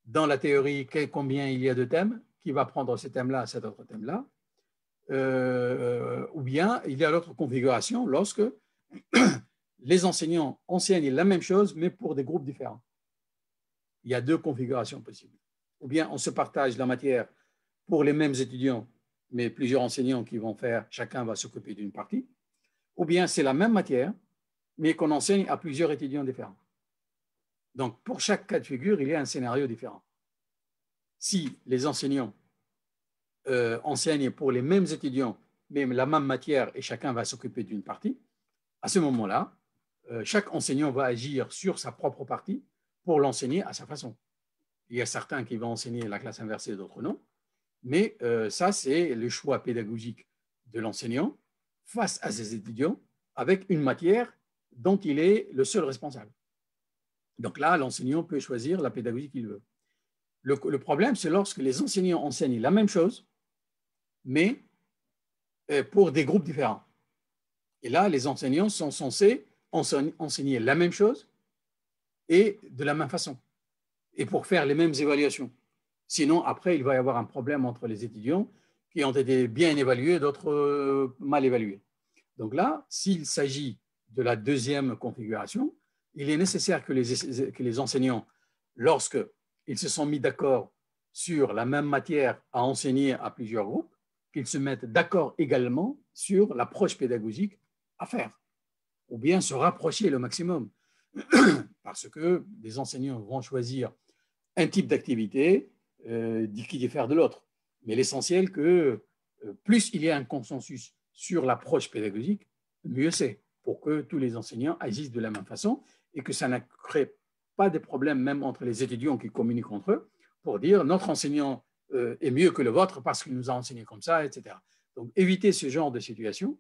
S2: Dans la théorie, combien il y a de thèmes? Qui va prendre ce thème-là, cet autre thème-là? Ou bien il y a l'autre configuration lorsque les enseignants enseignent la même chose, mais pour des groupes différents. Il y a 2 configurations possibles. Ou bien on se partage la matière pour les mêmes étudiants, mais plusieurs enseignants qui vont faire, chacun va s'occuper d'une partie. Ou bien c'est la même matière, mais qu'on enseigne à plusieurs étudiants différents. Donc, pour chaque cas de figure, il y a un scénario différent. Si les enseignants enseignent pour les mêmes étudiants, mais la même matière et chacun va s'occuper d'une partie, à ce moment-là, chaque enseignant va agir sur sa propre partie pour l'enseigner à sa façon. Il y a certains qui vont enseigner la classe inversée, d'autres non. Mais ça, c'est le choix pédagogique de l'enseignant face à ses étudiants avec une matière dont il est le seul responsable. Donc là, l'enseignant peut choisir la pédagogie qu'il veut. Le problème, c'est lorsque les enseignants enseignent la même chose, mais pour des groupes différents. Et là, les enseignants sont censés enseigner la même chose et de la même façon, et pour faire les mêmes évaluations. Sinon, après, il va y avoir un problème entre les étudiants qui ont été bien évalués, d'autres mal évalués. Donc là, s'il s'agit de la deuxième configuration, il est nécessaire que les enseignants, lorsqu'ils se sont mis d'accord sur la même matière à enseigner à plusieurs groupes, qu'ils se mettent d'accord également sur l'approche pédagogique à faire, ou bien se rapprocher le maximum, parce que les enseignants vont choisir un type d'activité qui diffère de l'autre. Mais l'essentiel que plus il y a un consensus sur l'approche pédagogique, mieux c'est, pour que tous les enseignants agissent de la même façon et que ça ne crée pas de problèmes même entre les étudiants qui communiquent entre eux pour dire notre enseignant est mieux que le vôtre parce qu'il nous a enseigné comme ça, etc. Donc éviter ce genre de situation,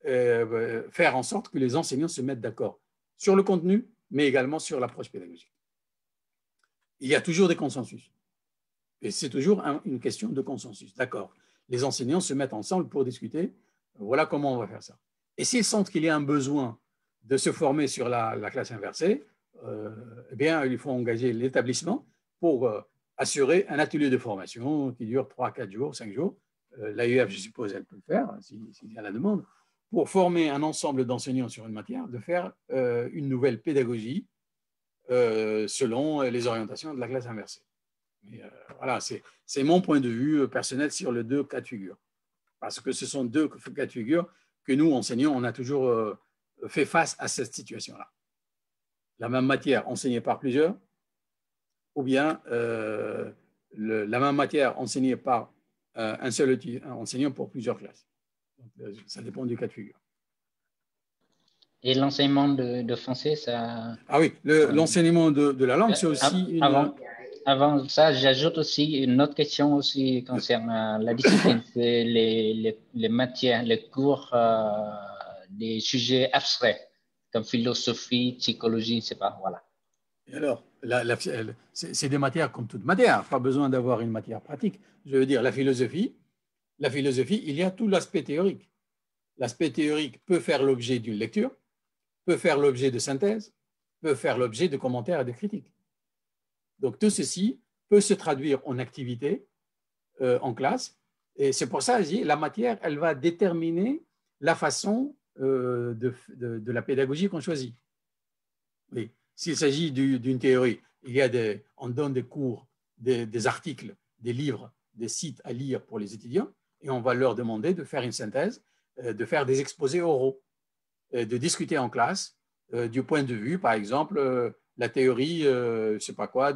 S2: faire en sorte que les enseignants se mettent d'accord sur le contenu, mais également sur l'approche pédagogique. Il y a toujours des consensus. Et c'est toujours une question de consensus. D'accord. Les enseignants se mettent ensemble pour discuter. Voilà comment on va faire ça. Et s'ils sentent qu'il y a un besoin de se former sur la classe inversée, eh bien, il faut engager l'établissement pour assurer un atelier de formation qui dure 3, 4 jours, 5 jours. L'AUF, je suppose, elle peut le faire s'il y a la demande, pour former un ensemble d'enseignants sur une matière, de faire une nouvelle pédagogie selon les orientations de la classe inversée. Mais, voilà, c'est mon point de vue personnel sur les deux cas de figure. Parce que ce sont deux cas de figure que nous, enseignants, on a toujours fait face à cette situation-là. La même matière enseignée par plusieurs, ou bien la même matière enseignée par un seul enseignant pour plusieurs classes. Donc, ça dépend du cas de figure.
S1: Et l'enseignement de français, ça…
S2: Ah oui, l'enseignement de la langue, c'est aussi une…
S1: Avant ça, j'ajoute aussi une autre question aussi concernant la discipline, c'est les matières, les cours des sujets abstraits, comme philosophie, psychologie, je ne sais pas, voilà.
S2: Et alors, c'est des matières comme toute matière, pas besoin d'avoir une matière pratique. Je veux dire, la philosophie, il y a tout l'aspect théorique. L'aspect théorique peut faire l'objet d'une lecture, peut faire l'objet de synthèse, peut faire l'objet de commentaires et de critiques. Donc tout ceci peut se traduire en activité en classe. Et c'est pour ça, la matière, elle va déterminer la façon de la pédagogie qu'on choisit. Oui. S'il s'agit d'une théorie, on donne des cours, des articles, des livres, des sites à lire pour les étudiants, et on va leur demander de faire une synthèse, de faire des exposés oraux, de discuter en classe du point de vue, par exemple, la théorie, je ne sais pas quoi,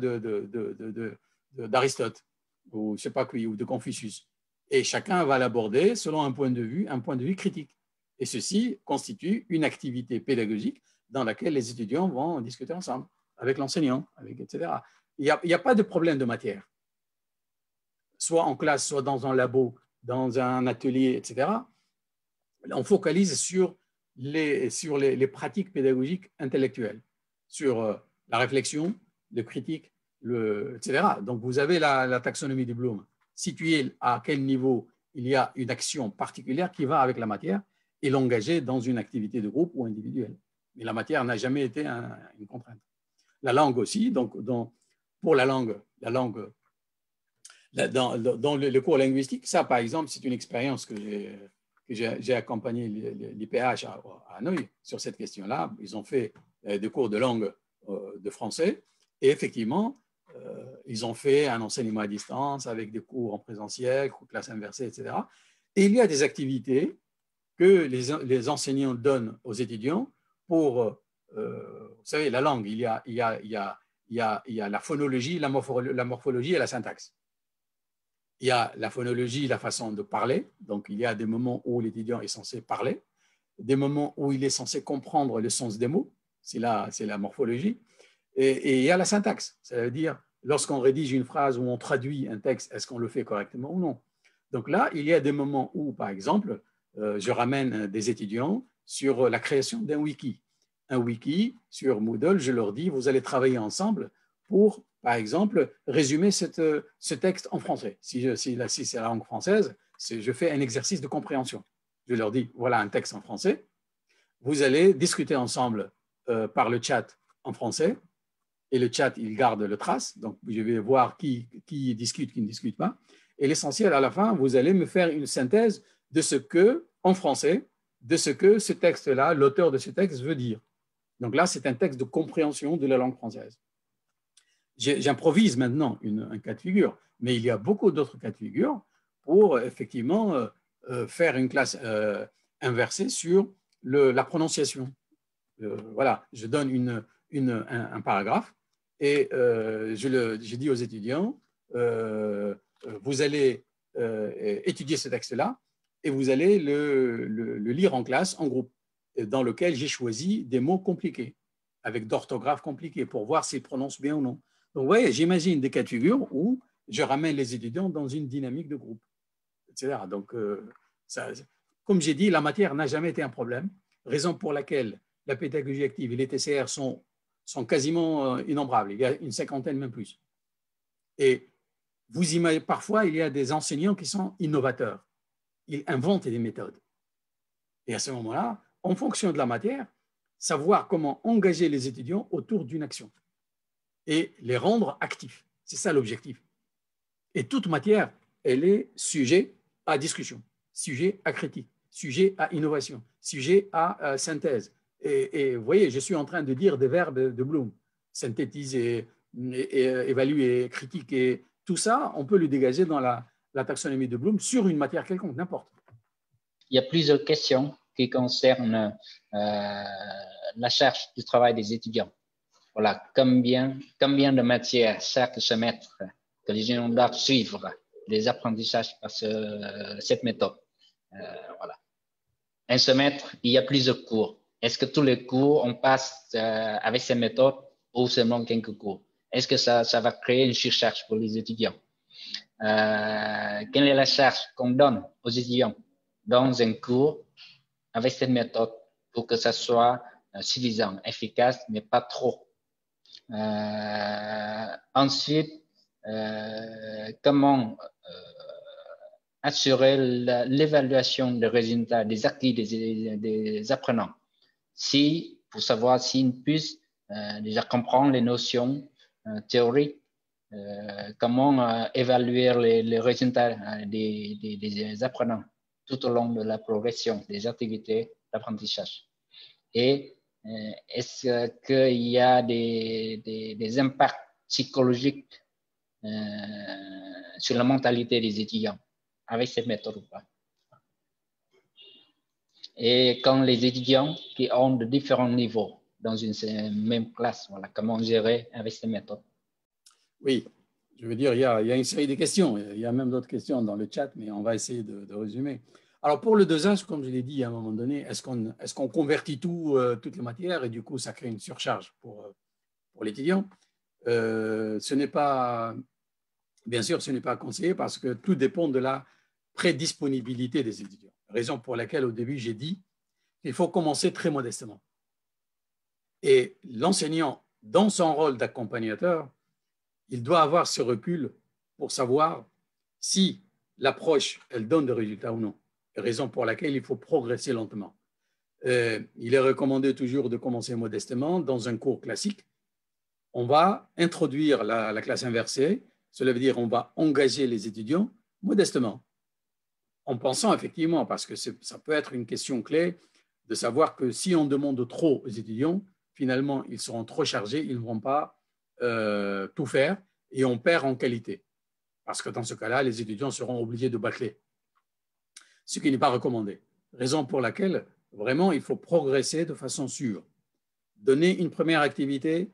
S2: d'Aristote, ou je sais pas qui, ou de Confucius. Et chacun va l'aborder selon un point de vue critique. Et ceci constitue une activité pédagogique dans laquelle les étudiants vont discuter ensemble, avec l'enseignant, etc. Il n'y a pas de problème de matière. Soit en classe, soit dans un labo, dans un atelier, etc. On focalise sur les pratiques pédagogiques intellectuelles, sur la réflexion, le critique, etc. Donc, vous avez la taxonomie de Bloom, située à quel niveau il y a une action particulière qui va avec la matière et l'engager dans une activité de groupe ou individuelle. Mais la matière n'a jamais été une contrainte. La langue aussi, donc pour la langue dans le cours linguistique, ça par exemple, c'est une expérience que j'ai accompagné l'IPH à Hanoï sur cette question-là. Ils ont fait des cours de langue de français et effectivement, ils ont fait un enseignement à distance avec des cours en présentiel, classe inversée, etc. Et il y a des activités que les enseignants donnent aux étudiants pour, vous savez, la langue, il y a la phonologie, la morphologie et la syntaxe. Il y a la phonologie, la façon de parler. Donc, il y a des moments où l'étudiant est censé parler, des moments où il est censé comprendre le sens des mots. C'est la morphologie. Et il y a la syntaxe. Ça veut dire, lorsqu'on rédige une phrase ou on traduit un texte, est-ce qu'on le fait correctement ou non? Donc là, il y a des moments où, par exemple, je ramène des étudiants sur la création d'un wiki. Un wiki sur Moodle, je leur dis, vous allez travailler ensemble pour, par exemple, résumer ce texte en français. Si c'est la langue française, je fais un exercice de compréhension. Je leur dis, voilà un texte en français. Vous allez discuter ensemble par le chat en français et le chat, il garde le trace. Donc, je vais voir qui discute, qui ne discute pas. Et l'essentiel, à la fin, vous allez me faire une synthèse de ce que, en français, de ce que ce texte-là, l'auteur de ce texte veut dire. Donc là, c'est un texte de compréhension de la langue française. J'improvise maintenant un cas de figure, mais il y a beaucoup d'autres cas de figure pour effectivement faire une classe inversée sur la prononciation. Voilà, je donne un paragraphe et je dis aux étudiants, vous allez étudier ce texte-là et vous allez le lire en classe, en groupe, dans lequel j'ai choisi des mots compliqués, avec d'orthographe compliquée, pour voir s'ils prononcent bien ou non. Donc, vous voyez, j'imagine des cas de figure où je ramène les étudiants dans une dynamique de groupe, etc. Donc, comme j'ai dit, la matière n'a jamais été un problème, raison pour laquelle la pédagogie active et les TCR sont quasiment innombrables. Il y a une cinquantaine, même plus. Et vous imaginez, parfois, il y a des enseignants qui sont innovateurs. Ils inventent des méthodes. Et à ce moment-là, en fonction de la matière, savoir comment engager les étudiants autour d'une action et les rendre actifs. C'est ça l'objectif. Et toute matière, elle est sujet à discussion, sujet à critique, sujet à innovation, sujet à synthèse. Et vous voyez, je suis en train de dire des verbes de Bloom, synthétiser, évaluer, critiquer, tout ça, on peut le dégager dans la taxonomie de Bloom sur une matière quelconque, n'importe.
S1: Il y a plusieurs questions qui concernent la charge du travail des étudiants. Voilà, combien de matières chaque semestre que les étudiants doivent suivre les apprentissages par cette méthode. Voilà. Un semestre, il y a plusieurs cours. Est-ce que tous les cours, on passe avec cette méthode ou seulement quelques cours? Est-ce que ça va créer une surcharge pour les étudiants? Quelle est la charge qu'on donne aux étudiants dans un cours avec cette méthode pour que ça soit suffisant, efficace, mais pas trop? Ensuite, comment assurer l'évaluation des résultats des acquis des apprenants, pour savoir s'ils puissent déjà comprendre les notions théoriques, comment évaluer les résultats des apprenants tout au long de la progression des activités d'apprentissage. Et est-ce qu'il y a des impacts psychologiques sur la mentalité des étudiants avec cette méthode ou pas? Et quand les étudiants qui ont de différents niveaux dans une même classe, voilà, comment gérer avec cette méthode?
S2: Oui, je veux dire, il y a une série de questions. Il y a même d'autres questions dans le chat, mais on va essayer de résumer. Alors, pour le dosage, comme je l'ai dit à un moment donné, est-ce qu'on convertit toutes les matières et du coup, ça crée une surcharge pour l'étudiant? Ce n'est pas, bien sûr, ce n'est pas conseillé parce que tout dépend de la prédisponibilité des étudiants. Raison pour laquelle, au début, j'ai dit qu'il faut commencer très modestement. Et l'enseignant, dans son rôle d'accompagnateur, il doit avoir ce recul pour savoir si l'approche, elle donne des résultats ou non. Raison pour laquelle il faut progresser lentement. Il est recommandé toujours de commencer modestement dans un cours classique. On va introduire la classe inversée. Cela veut dire qu'on va engager les étudiants modestement, en pensant effectivement, parce que ça peut être une question clé, de savoir que si on demande trop aux étudiants, finalement, ils seront trop chargés, ils ne vont pas tout faire et on perd en qualité. Parce que dans ce cas-là, les étudiants seront obligés de bâcler, ce qui n'est pas recommandé. Raison pour laquelle, vraiment, il faut progresser de façon sûre. Donner une première activité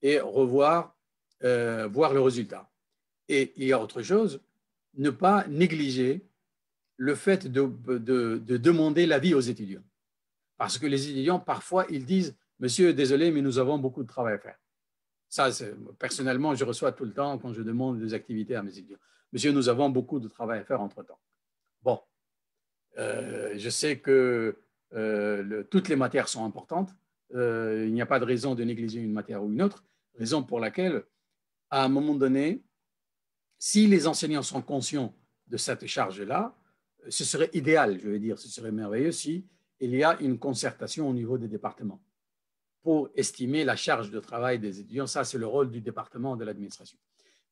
S2: et revoir, voir le résultat. Et il y a autre chose, ne pas négliger le fait de demander l'avis aux étudiants. Parce que les étudiants, parfois, ils disent « Monsieur, désolé, mais nous avons beaucoup de travail à faire. » Ça, personnellement, je reçois tout le temps quand je demande des activités à mes étudiants. « Monsieur, nous avons beaucoup de travail à faire entre-temps. » Bon, je sais que toutes les matières sont importantes. Il n'y a pas de raison de négliger une matière ou une autre. Raison pour laquelle, à un moment donné, si les enseignants sont conscients de cette charge-là, ce serait idéal, je veux dire, ce serait merveilleux si il y a une concertation au niveau des départements. pour estimer la charge de travail des étudiants. Ça, c'est le rôle du département de l'administration.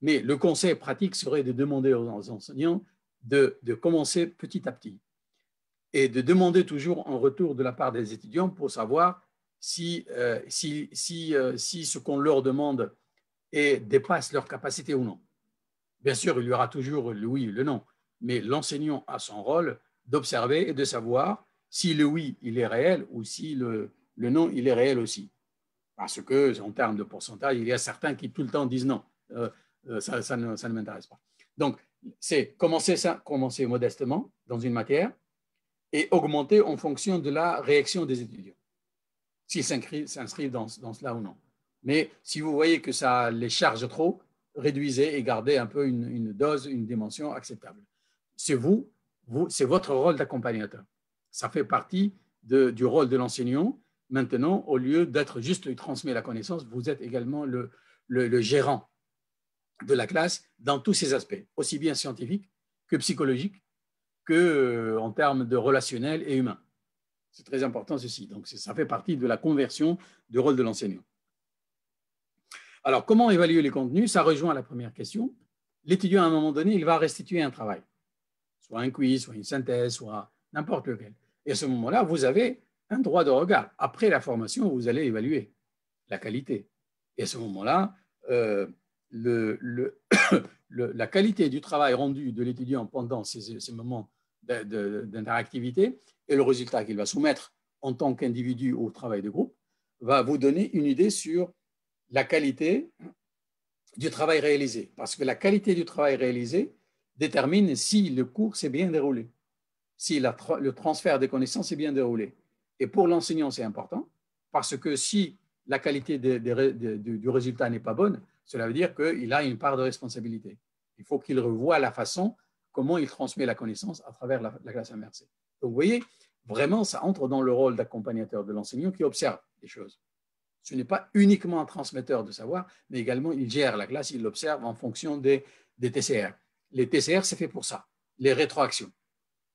S2: Mais le conseil pratique serait de demander aux enseignants de commencer petit à petit et de demander toujours en retour de la part des étudiants pour savoir si ce qu'on leur demande dépasse leur capacité ou non. Bien sûr, il y aura toujours le oui et le non, mais l'enseignant a son rôle d'observer et de savoir si le oui, il est réel ou si le non, il est réel aussi. Parce que, en termes de pourcentage, il y a certains qui tout le temps disent non, ça ne m'intéresse pas. Donc, c'est commencer modestement dans une matière et augmenter en fonction de la réaction des étudiants, s'ils s'inscrivent dans cela ou non. Mais si vous voyez que ça les charge trop, réduisez et gardez un peu une dose, une dimension acceptable. C'est c'est votre rôle d'accompagnateur. Ça fait partie du rôle de l'enseignant. Maintenant, au lieu d'être juste, il transmet la connaissance, vous êtes également le gérant de la classe dans tous ses aspects, aussi bien scientifiques que psychologiques, qu'en termes de relationnel et humain. C'est très important ceci. Donc, ça fait partie de la conversion du rôle de l'enseignant. Alors, comment évaluer les contenus? Ça rejoint la première question. L'étudiant, à un moment donné, il va restituer un travail, soit un quiz, soit une synthèse, soit n'importe lequel. Et à ce moment-là, vous avez un droit de regard. Après la formation, vous allez évaluer la qualité. Et à ce moment-là, la qualité du travail rendu de l'étudiant pendant ces moments d'interactivité et le résultat qu'il va soumettre en tant qu'individu au travail de groupe va vous donner une idée sur la qualité du travail réalisé. Parce que la qualité du travail réalisé détermine si le cours s'est bien déroulé, si le transfert des connaissances est bien déroulé. Et pour l'enseignant, c'est important parce que si la qualité du résultat n'est pas bonne, cela veut dire qu'il a une part de responsabilité. Il faut qu'il revoie la façon comment il transmet la connaissance à travers la classe inversée. Donc, vous voyez, vraiment, ça entre dans le rôle d'accompagnateur de l'enseignant qui observe les choses. Ce n'est pas uniquement un transmetteur de savoir, mais également il gère la classe, il l'observe en fonction des TCR. Les TCR, c'est fait pour ça, les rétroactions.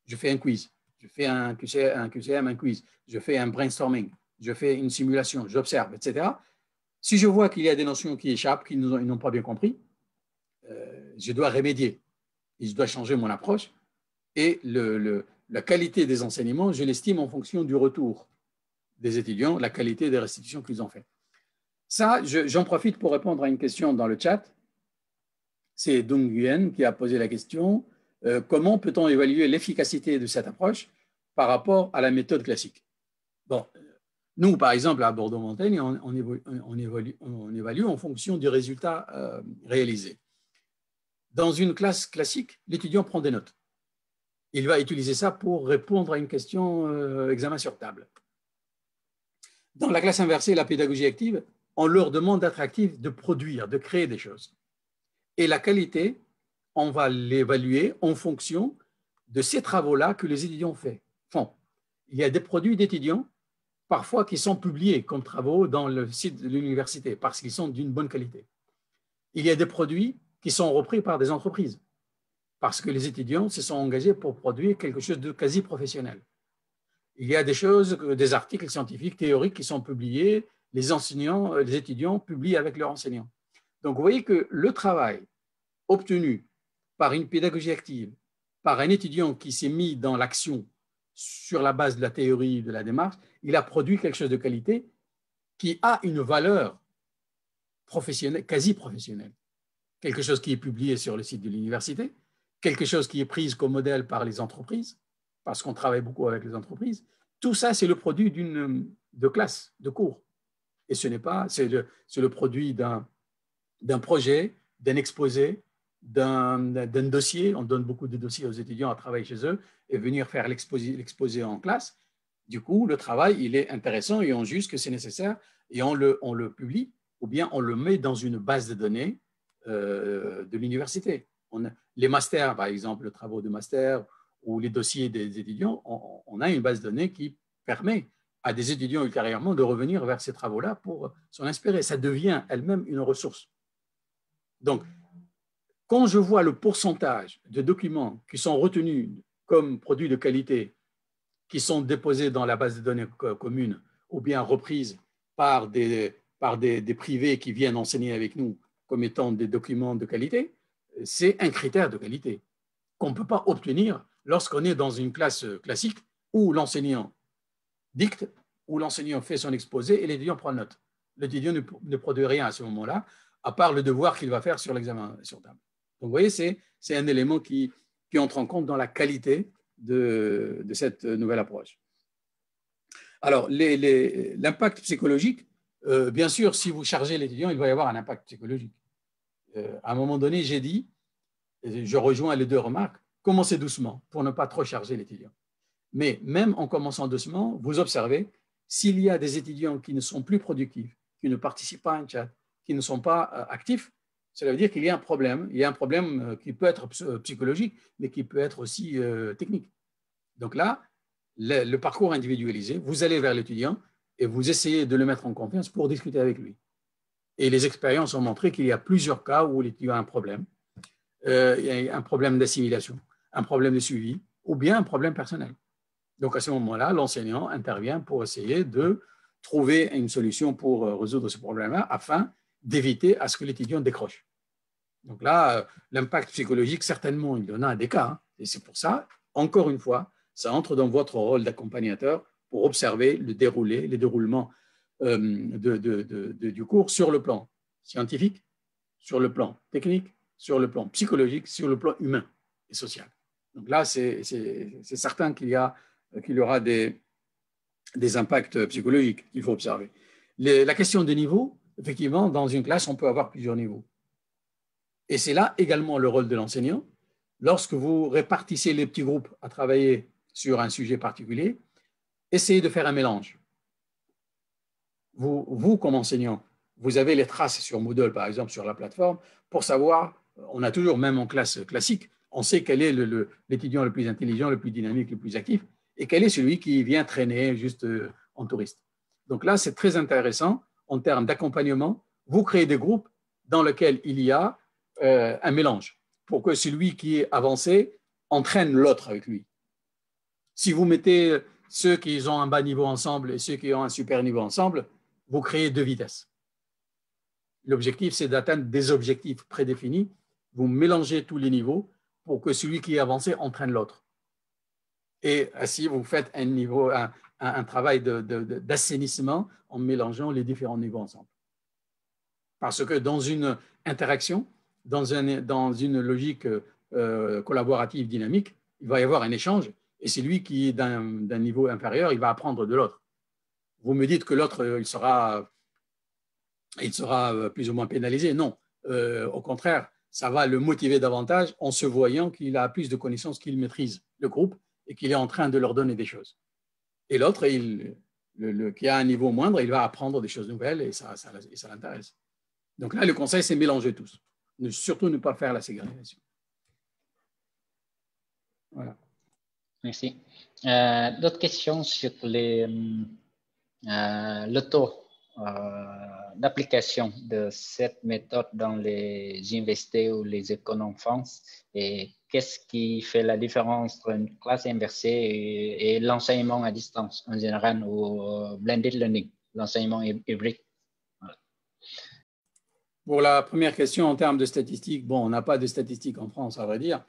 S2: Je fais un quiz, je fais un QCM, un quiz, je fais un brainstorming, je fais une simulation, j'observe, etc. Si je vois qu'il y a des notions qui échappent, qu'ils n'ont pas bien compris, je dois remédier. Et je dois changer mon approche. Et la qualité des enseignements, je l'estime en fonction du retour des étudiants, la qualité des restitutions qu'ils ont fait. Ça, j'en profite pour répondre à une question dans le chat. C'est Dong Nguyen qui a posé la question. Comment peut-on évaluer l'efficacité de cette approche par rapport à la méthode classique? Bon, nous, par exemple, à Bordeaux-Montaigne, on évalue en fonction du résultat réalisé. Dans une classe classique, l'étudiant prend des notes. Il va utiliser ça pour répondre à une question examen sur table. Dans la classe inversée, la pédagogie active, on leur demande d'être actifs, de produire, de créer des choses. Et la qualité, on va l'évaluer en fonction de ces travaux-là que les étudiants font. Il y a des produits d'étudiants, parfois qui sont publiés comme travaux dans le site de l'université, parce qu'ils sont d'une bonne qualité. Il y a des produits qui sont repris par des entreprises, parce que les étudiants se sont engagés pour produire quelque chose de quasi professionnel. Il y a des choses, des articles scientifiques, théoriques qui sont publiés, les enseignants, les étudiants publient avec leurs enseignants. Donc, vous voyez que le travail obtenu par une pédagogie active, par un étudiant qui s'est mis dans l'action sur la base de la théorie, de la démarche, il a produit quelque chose de qualité qui a une valeur professionnelle, quasi professionnelle. Quelque chose qui est publié sur le site de l'université, quelque chose qui est pris comme modèle par les entreprises, parce qu'on travaille beaucoup avec les entreprises. Tout ça, c'est le produit de classe, de cours. Et ce n'est pas, c'est le produit d'un projet, d'un exposé, d'un dossier. On donne beaucoup de dossiers aux étudiants à travailler chez eux et venir faire l'exposé en classe. Du coup, le travail, il est intéressant et on juge que c'est nécessaire et on le publie ou bien on le met dans une base de données de l'université. Les masters, par exemple, les travaux de master ou les dossiers des étudiants, on a une base de données qui permet à des étudiants ultérieurement de revenir vers ces travaux-là pour s'en inspirer. Ça devient elle-même une ressource. Donc, quand je vois le pourcentage de documents qui sont retenus comme produits de qualité, qui sont déposés dans la base de données commune ou bien reprises par des privés qui viennent enseigner avec nous comme étant des documents de qualité, c'est un critère de qualité qu'on ne peut pas obtenir lorsqu'on est dans une classe classique où l'enseignant dicte, où l'enseignant fait son exposé et l'étudiant prend note. L'étudiant ne produit rien à ce moment-là, à part le devoir qu'il va faire sur l'examen sur table. Donc, vous voyez, c'est un élément qui entre en compte dans la qualité de cette nouvelle approche. Alors, l'impact psychologique, bien sûr, si vous chargez l'étudiant, il va y avoir un impact psychologique. À un moment donné, j'ai dit, et je rejoins les deux remarques, commencez doucement pour ne pas trop charger l'étudiant. Mais même en commençant doucement, vous observez, s'il y a des étudiants qui ne sont plus productifs, qui ne participent pas à un chat, qui ne sont pas actifs, cela veut dire qu'il y a un problème. Il y a un problème qui peut être psychologique, mais qui peut être aussi technique. Donc là, le parcours individualisé, vous allez vers l'étudiant et vous essayez de le mettre en confiance pour discuter avec lui. Et les expériences ont montré qu'il y a plusieurs cas où l'étudiant a un problème. Il y a un problème d'assimilation, un problème de suivi ou bien un problème personnel. Donc, à ce moment-là, l'enseignant intervient pour essayer de trouver une solution pour résoudre ce problème-là afin d'éviter à ce que l'étudiant décroche. Donc là, l'impact psychologique, certainement, il y en a des cas. Hein, et c'est pour ça, encore une fois, ça entre dans votre rôle d'accompagnateur pour observer le déroulement du cours sur le plan scientifique, sur le plan technique, sur le plan psychologique, sur le plan humain et social. Donc là, c'est certain qu'il y aura des impacts psychologiques qu'il faut observer. La question des niveaux, effectivement, dans une classe, on peut avoir plusieurs niveaux. Et c'est là également le rôle de l'enseignant. Lorsque vous répartissez les petits groupes à travailler sur un sujet particulier, essayez de faire un mélange. Vous comme enseignant, vous avez les traces sur Moodle, par exemple, sur la plateforme, pour savoir, on a toujours, même en classe classique, on sait quel est l'étudiant le plus intelligent, le plus dynamique, le plus actif, et quel est celui qui vient traîner juste en touriste. Donc là, c'est très intéressant en termes d'accompagnement. Vous créez des groupes dans lesquels il y a un mélange pour que celui qui est avancé entraîne l'autre avec lui. Si vous mettez ceux qui ont un bas niveau ensemble et ceux qui ont un super niveau ensemble, vous créez deux vitesses. L'objectif, c'est d'atteindre des objectifs prédéfinis. Vous mélangez tous les niveaux pour que celui qui est avancé entraîne l'autre. Et ainsi, vous faites un travail d'assainissement en mélangeant les différents niveaux ensemble. Parce que dans une interaction, dans une logique collaborative dynamique, il va y avoir un échange et c'est lui qui est d'un niveau inférieur, il va apprendre de l'autre. Vous me dites que l'autre, il sera plus ou moins pénalisé. Non, au contraire, ça va le motiver davantage en se voyant qu'il a plus de connaissances, qu'il maîtrise le groupe et qu'il est en train de leur donner des choses. Et l'autre, qui a un niveau moindre, il va apprendre des choses nouvelles et ça l'intéresse. Donc là, le conseil, c'est mélanger tous. Surtout ne pas faire la ségrégation. Voilà.
S1: Merci. D'autres questions sur le taux d'application de cette méthode dans les universités ou les écoles d'enfance et qu'est-ce qui fait la différence entre une classe inversée et l'enseignement à distance en général ou blended learning, l'enseignement hybride? Voilà.
S2: Pour la première question en termes de statistiques, bon, on n'a pas de statistiques en France, à vrai dire.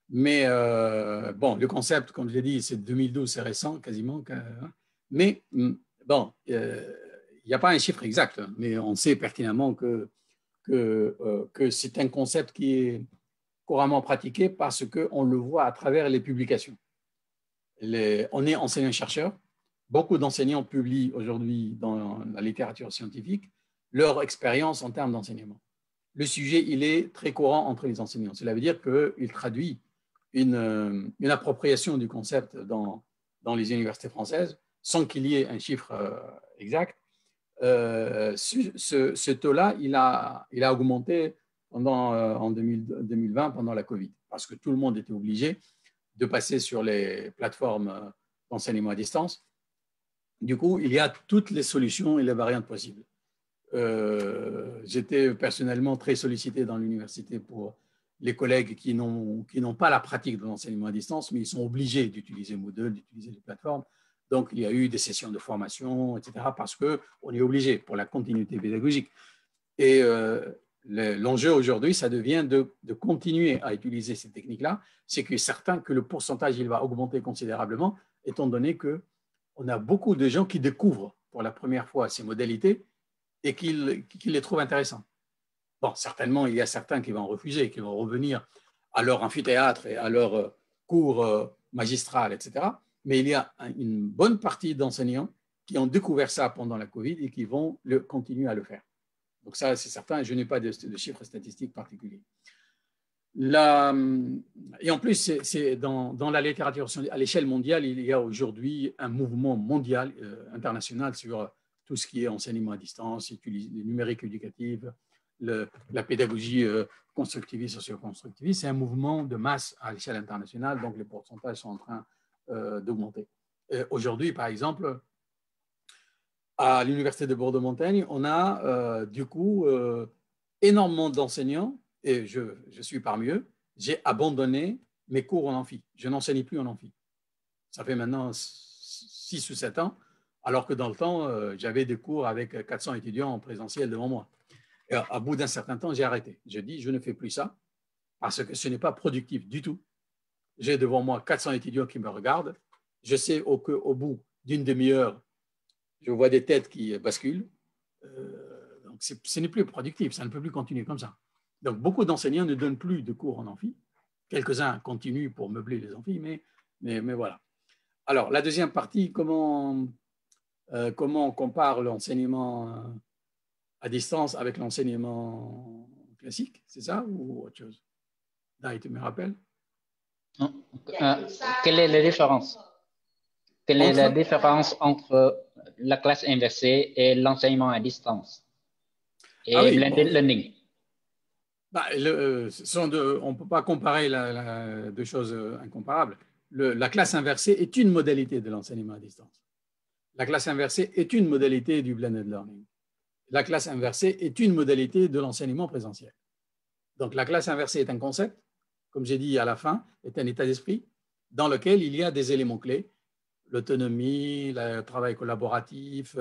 S2: Mais bon, le concept, comme je l'ai dit, c'est 2012, c'est récent quasiment. Mais bon, il n'y a pas un chiffre exact, mais on sait pertinemment que c'est un concept qui est couramment pratiqué parce qu'on le voit à travers les publications. On est enseignant-chercheur. Beaucoup d'enseignants publient aujourd'hui dans la littérature scientifique leur expérience en termes d'enseignement. Le sujet, il est très courant entre les enseignants. Cela veut dire qu'il traduit une appropriation du concept dans les universités françaises sans qu'il y ait un chiffre exact. Ce taux-là, il a augmenté en 2020 pendant la Covid parce que tout le monde était obligé de passer sur les plateformes d'enseignement à distance. Du coup, il y a toutes les solutions et les variantes possibles. J'étais personnellement très sollicité dans l'université pour les collègues qui n'ont pas la pratique de l'enseignement à distance, mais ils sont obligés d'utiliser Moodle, d'utiliser les plateformes. Donc, il y a eu des sessions de formation, etc., parce qu'on est obligé pour la continuité pédagogique. Et l'enjeu aujourd'hui, ça devient de continuer à utiliser ces techniques-là. C'est que certain que le pourcentage il va augmenter considérablement, étant donné qu'on a beaucoup de gens qui découvrent pour la première fois ces modalités et qui les trouvent intéressantes. Bon, certainement, il y a certains qui vont refuser, qui vont revenir à leur amphithéâtre et à leur cours magistral, etc. Mais il y a une bonne partie d'enseignants qui ont découvert ça pendant la Covid et qui vont continuer à le faire. Donc ça, c'est certain, je n'ai pas de chiffres statistiques particuliers. Et en plus, dans la littérature, à l'échelle mondiale, il y a aujourd'hui un mouvement mondial, international, sur tout ce qui est enseignement à distance, le numérique éducatif, la pédagogie constructiviste, socio-constructiviste. C'est un mouvement de masse à l'échelle internationale, donc les pourcentages sont en train d'augmenter. Aujourd'hui, par exemple, à l'Université de Bordeaux-Montaigne, on a du coup énormément d'enseignants, et je suis parmi eux. J'ai abandonné mes cours en amphi. Je n'enseigne plus en amphi. Ça fait maintenant 6 ou 7 ans, alors que dans le temps, j'avais des cours avec 400 étudiants en présentiel devant moi. Et à bout d'un certain temps, j'ai arrêté. J'ai dit, je ne fais plus ça parce que ce n'est pas productif du tout. J'ai devant moi 400 étudiants qui me regardent. Je sais qu'au bout d'une demi-heure, je vois des têtes qui basculent. Donc, ce n'est plus productif, ça ne peut plus continuer comme ça. Donc, beaucoup d'enseignants ne donnent plus de cours en amphi. Quelques-uns continuent pour meubler les amphis, mais voilà. Alors, la deuxième partie, comment on compare l'enseignement à distance avec l'enseignement classique, c'est ça ou autre chose? Là, tu me rappelles?
S1: Quelle est la différence? Quelle est la différence entre la classe inversée et l'enseignement à distance et blended learning?
S2: On ne peut pas comparer deux choses incomparables. La classe inversée est une modalité de l'enseignement à distance. La classe inversée est une modalité du blended learning. La classe inversée est une modalité de l'enseignement présentiel. Donc, la classe inversée est un concept, comme j'ai dit à la fin, est un état d'esprit dans lequel il y a des éléments clés, l'autonomie, le travail collaboratif,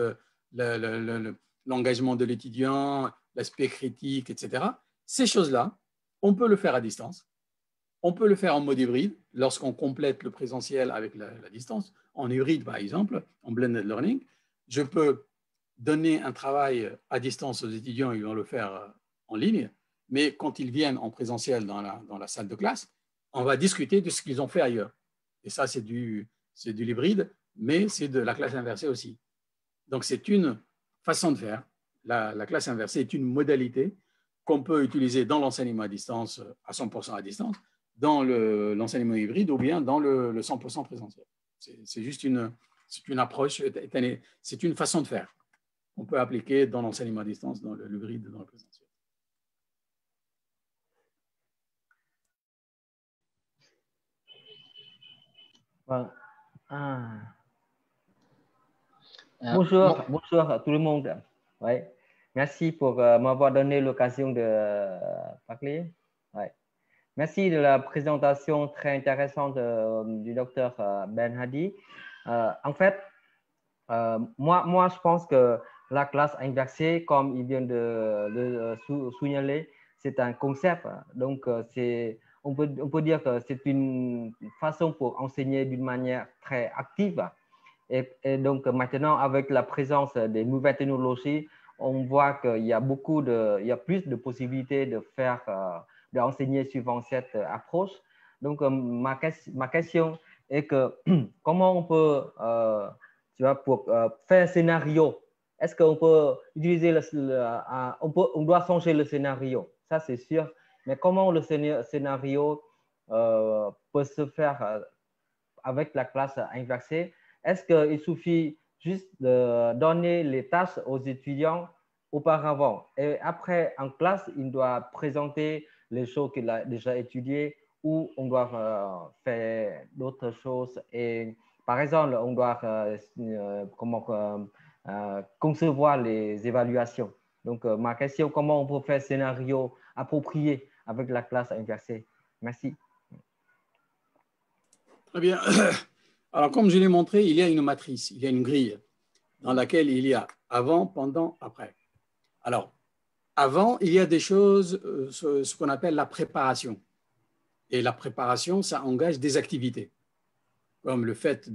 S2: l'engagement de l'étudiant, l'aspect critique, etc. Ces choses-là, on peut le faire à distance. On peut le faire en mode hybride lorsqu'on complète le présentiel avec la distance. En hybride, par exemple, en blended learning, je peux donner un travail à distance aux étudiants, ils vont le faire en ligne, mais quand ils viennent en présentiel dans la salle de classe, on va discuter de ce qu'ils ont fait ailleurs. Et ça, c'est du hybride, mais c'est de la classe inversée aussi. Donc, c'est une façon de faire. La classe inversée est une modalité qu'on peut utiliser dans l'enseignement à distance, à 100% à distance, dans l'enseignement hybride ou bien dans le 100% présentiel. C'est juste une approche, c'est une façon de faire qu'on peut appliquer dans l'enseignement à distance, dans l'hybride, dans le présentiel.
S3: Bonjour à tout le monde. Ouais. Merci pour m'avoir donné l'occasion de parler. Ouais. Merci de la présentation très intéressante du docteur Ben Hadi. En fait, moi, je pense que la classe inversée, comme il vient de signaler, c'est un concept. Donc, on peut dire que c'est une façon pour enseigner d'une manière très active. Et donc, maintenant, avec la présence des nouvelles technologies, on voit qu'il y a plus de possibilités d'enseigner suivant cette approche. Donc, ma question est que comment on peut, pour faire un scénario, est-ce qu'on peut utiliser on doit changer le scénario, ça c'est sûr, mais comment le scénario peut se faire avec la classe inversée? Est-ce qu'il suffit juste de donner les tâches aux étudiants auparavant et après en classe, il doit présenter les choses qu'il a déjà étudiées ou on doit faire d'autres choses et par exemple, on doit concevoir les évaluations. Donc, ma question, comment on peut faire un scénario approprié avec la classe inversée? Merci.
S2: Très bien. Alors, comme je l'ai montré, il y a une matrice, il y a une grille dans laquelle il y a avant, pendant, après. Alors, avant, il y a des choses, ce qu'on appelle la préparation. Et la préparation, ça engage des activités, comme le fait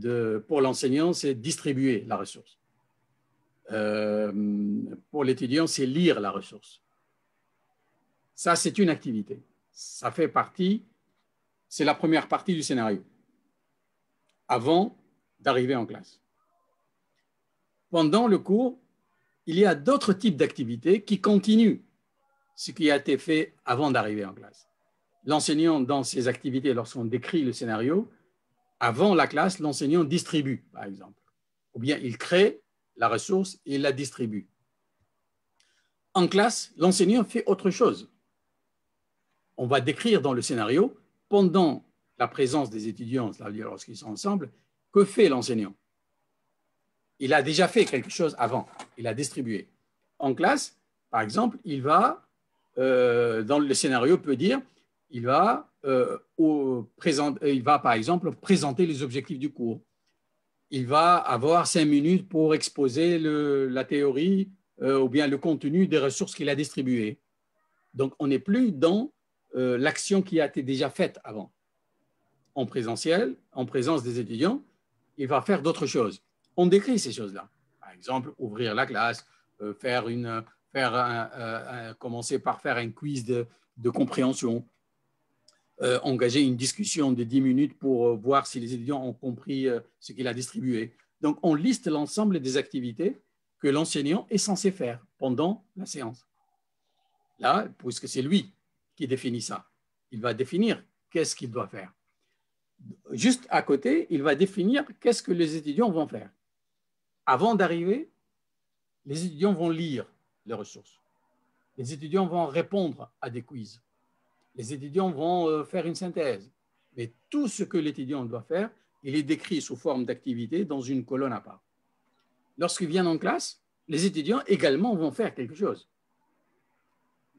S2: pour l'enseignant, c'est distribuer la ressource. Pour l'étudiant, c'est lire la ressource. Ça, c'est une activité. Ça fait partie, c'est la première partie du scénario, avant d'arriver en classe. Pendant le cours, il y a d'autres types d'activités qui continuent ce qui a été fait avant d'arriver en classe. L'enseignant, dans ses activités, lorsqu'on décrit le scénario, avant la classe, l'enseignant distribue, par exemple. Ou bien il crée la ressource et la distribue. En classe, l'enseignant fait autre chose. On va décrire dans le scénario, pendant la présence des étudiants, c'est-à-dire lorsqu'ils sont ensemble, que fait l'enseignant? Il a déjà fait quelque chose avant, il a distribué. En classe, par exemple, il va, dans le scénario peut dire, il va par exemple présenter les objectifs du cours. Il va avoir 5 minutes pour exposer la théorie ou bien le contenu des ressources qu'il a distribuées. Donc, on n'est plus dans l'action qui a été déjà faite avant. En présentiel, en présence des étudiants, il va faire d'autres choses. On décrit ces choses-là. Par exemple, ouvrir la classe, commencer par faire un quiz de compréhension, engager une discussion de 10 minutes pour voir si les étudiants ont compris ce qu'il a distribué. Donc, on liste l'ensemble des activités que l'enseignant est censé faire pendant la séance. Là, puisque c'est lui qui définit ça, il va définir qu'est-ce qu'il doit faire. Juste à côté, il va définir qu'est-ce que les étudiants vont faire. Avant d'arriver, les étudiants vont lire les ressources. Les étudiants vont répondre à des quiz. Les étudiants vont faire une synthèse. Mais tout ce que l'étudiant doit faire, il est décrit sous forme d'activité dans une colonne à part. Lorsqu'ils viennent en classe, les étudiants également vont faire quelque chose.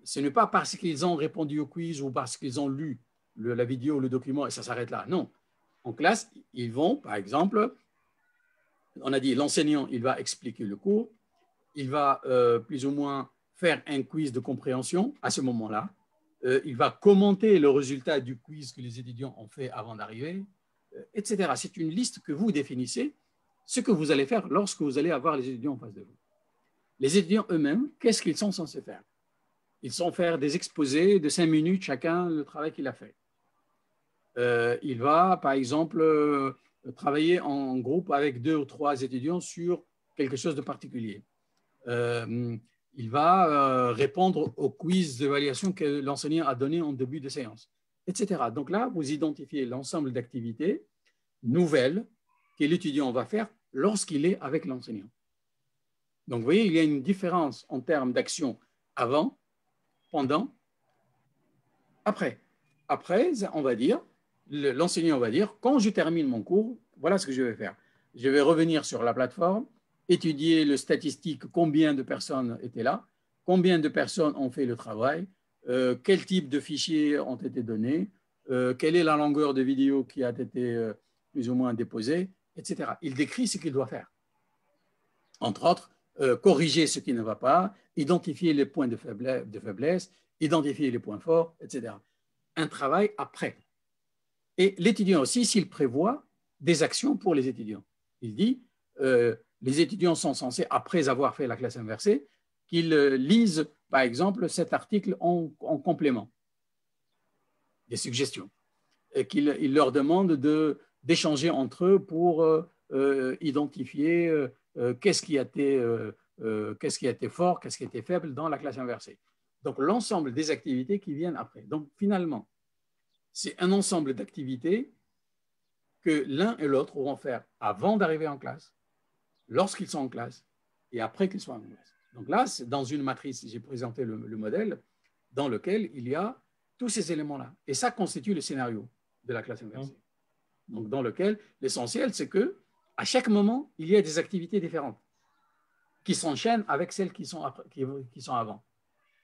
S2: Ce n'est pas parce qu'ils ont répondu au quiz ou parce qu'ils ont lu la vidéo, le document, et ça s'arrête là. Non. En classe, ils vont, par exemple, on a dit l'enseignant, il va expliquer le cours, il va plus ou moins faire un quiz de compréhension à ce moment-là. Il va commenter le résultat du quiz que les étudiants ont fait avant d'arriver, etc. C'est une liste que vous définissez, ce que vous allez faire lorsque vous allez avoir les étudiants en face de vous. Les étudiants eux-mêmes, qu'est-ce qu'ils sont censés faire? Ils sont faire des exposés de 5 minutes chacun, le travail qu'il a fait. Il va, par exemple, travailler en groupe avec 2 ou 3 étudiants sur quelque chose de particulier. Il va répondre au quiz d'évaluation que l'enseignant a donné en début de séance, etc. Donc là, vous identifiez l'ensemble d'activités nouvelles que l'étudiant va faire lorsqu'il est avec l'enseignant. Donc, vous voyez, il y a une différence en termes d'action avant, pendant, après. Après, on va dire, l'enseignant va dire, quand je termine mon cours, voilà ce que je vais faire. Je vais revenir sur la plateforme, étudier le statistique, combien de personnes étaient là, combien de personnes ont fait le travail, quel type de fichiers ont été donnés, quelle est la longueur de vidéo qui a été plus ou moins déposée, etc. Il décrit ce qu'il doit faire. Entre autres, corriger ce qui ne va pas, identifier les points de faiblesse, identifier les points forts, etc. Un travail après. Et l'étudiant aussi, s'il prévoit des actions pour les étudiants. Il dit, les étudiants sont censés, après avoir fait la classe inversée, qu'ils lisent, par exemple, cet article en complément, des suggestions, et qu'il leur demande d'échanger entre eux pour identifier qu'est-ce qui a été fort, qu'est-ce qui a été faible dans la classe inversée. Donc, l'ensemble des activités qui viennent après. Donc, finalement, c'est un ensemble d'activités que l'un et l'autre vont faire avant d'arriver en classe, lorsqu'ils sont en classe et après qu'ils soient en classe. Donc là, c'est dans une matrice, j'ai présenté le modèle dans lequel il y a tous ces éléments-là. Et ça constitue le scénario de la classe inversée. Donc dans lequel l'essentiel, c'est que à chaque moment, il y a des activités différentes qui s'enchaînent avec celles qui sont avant.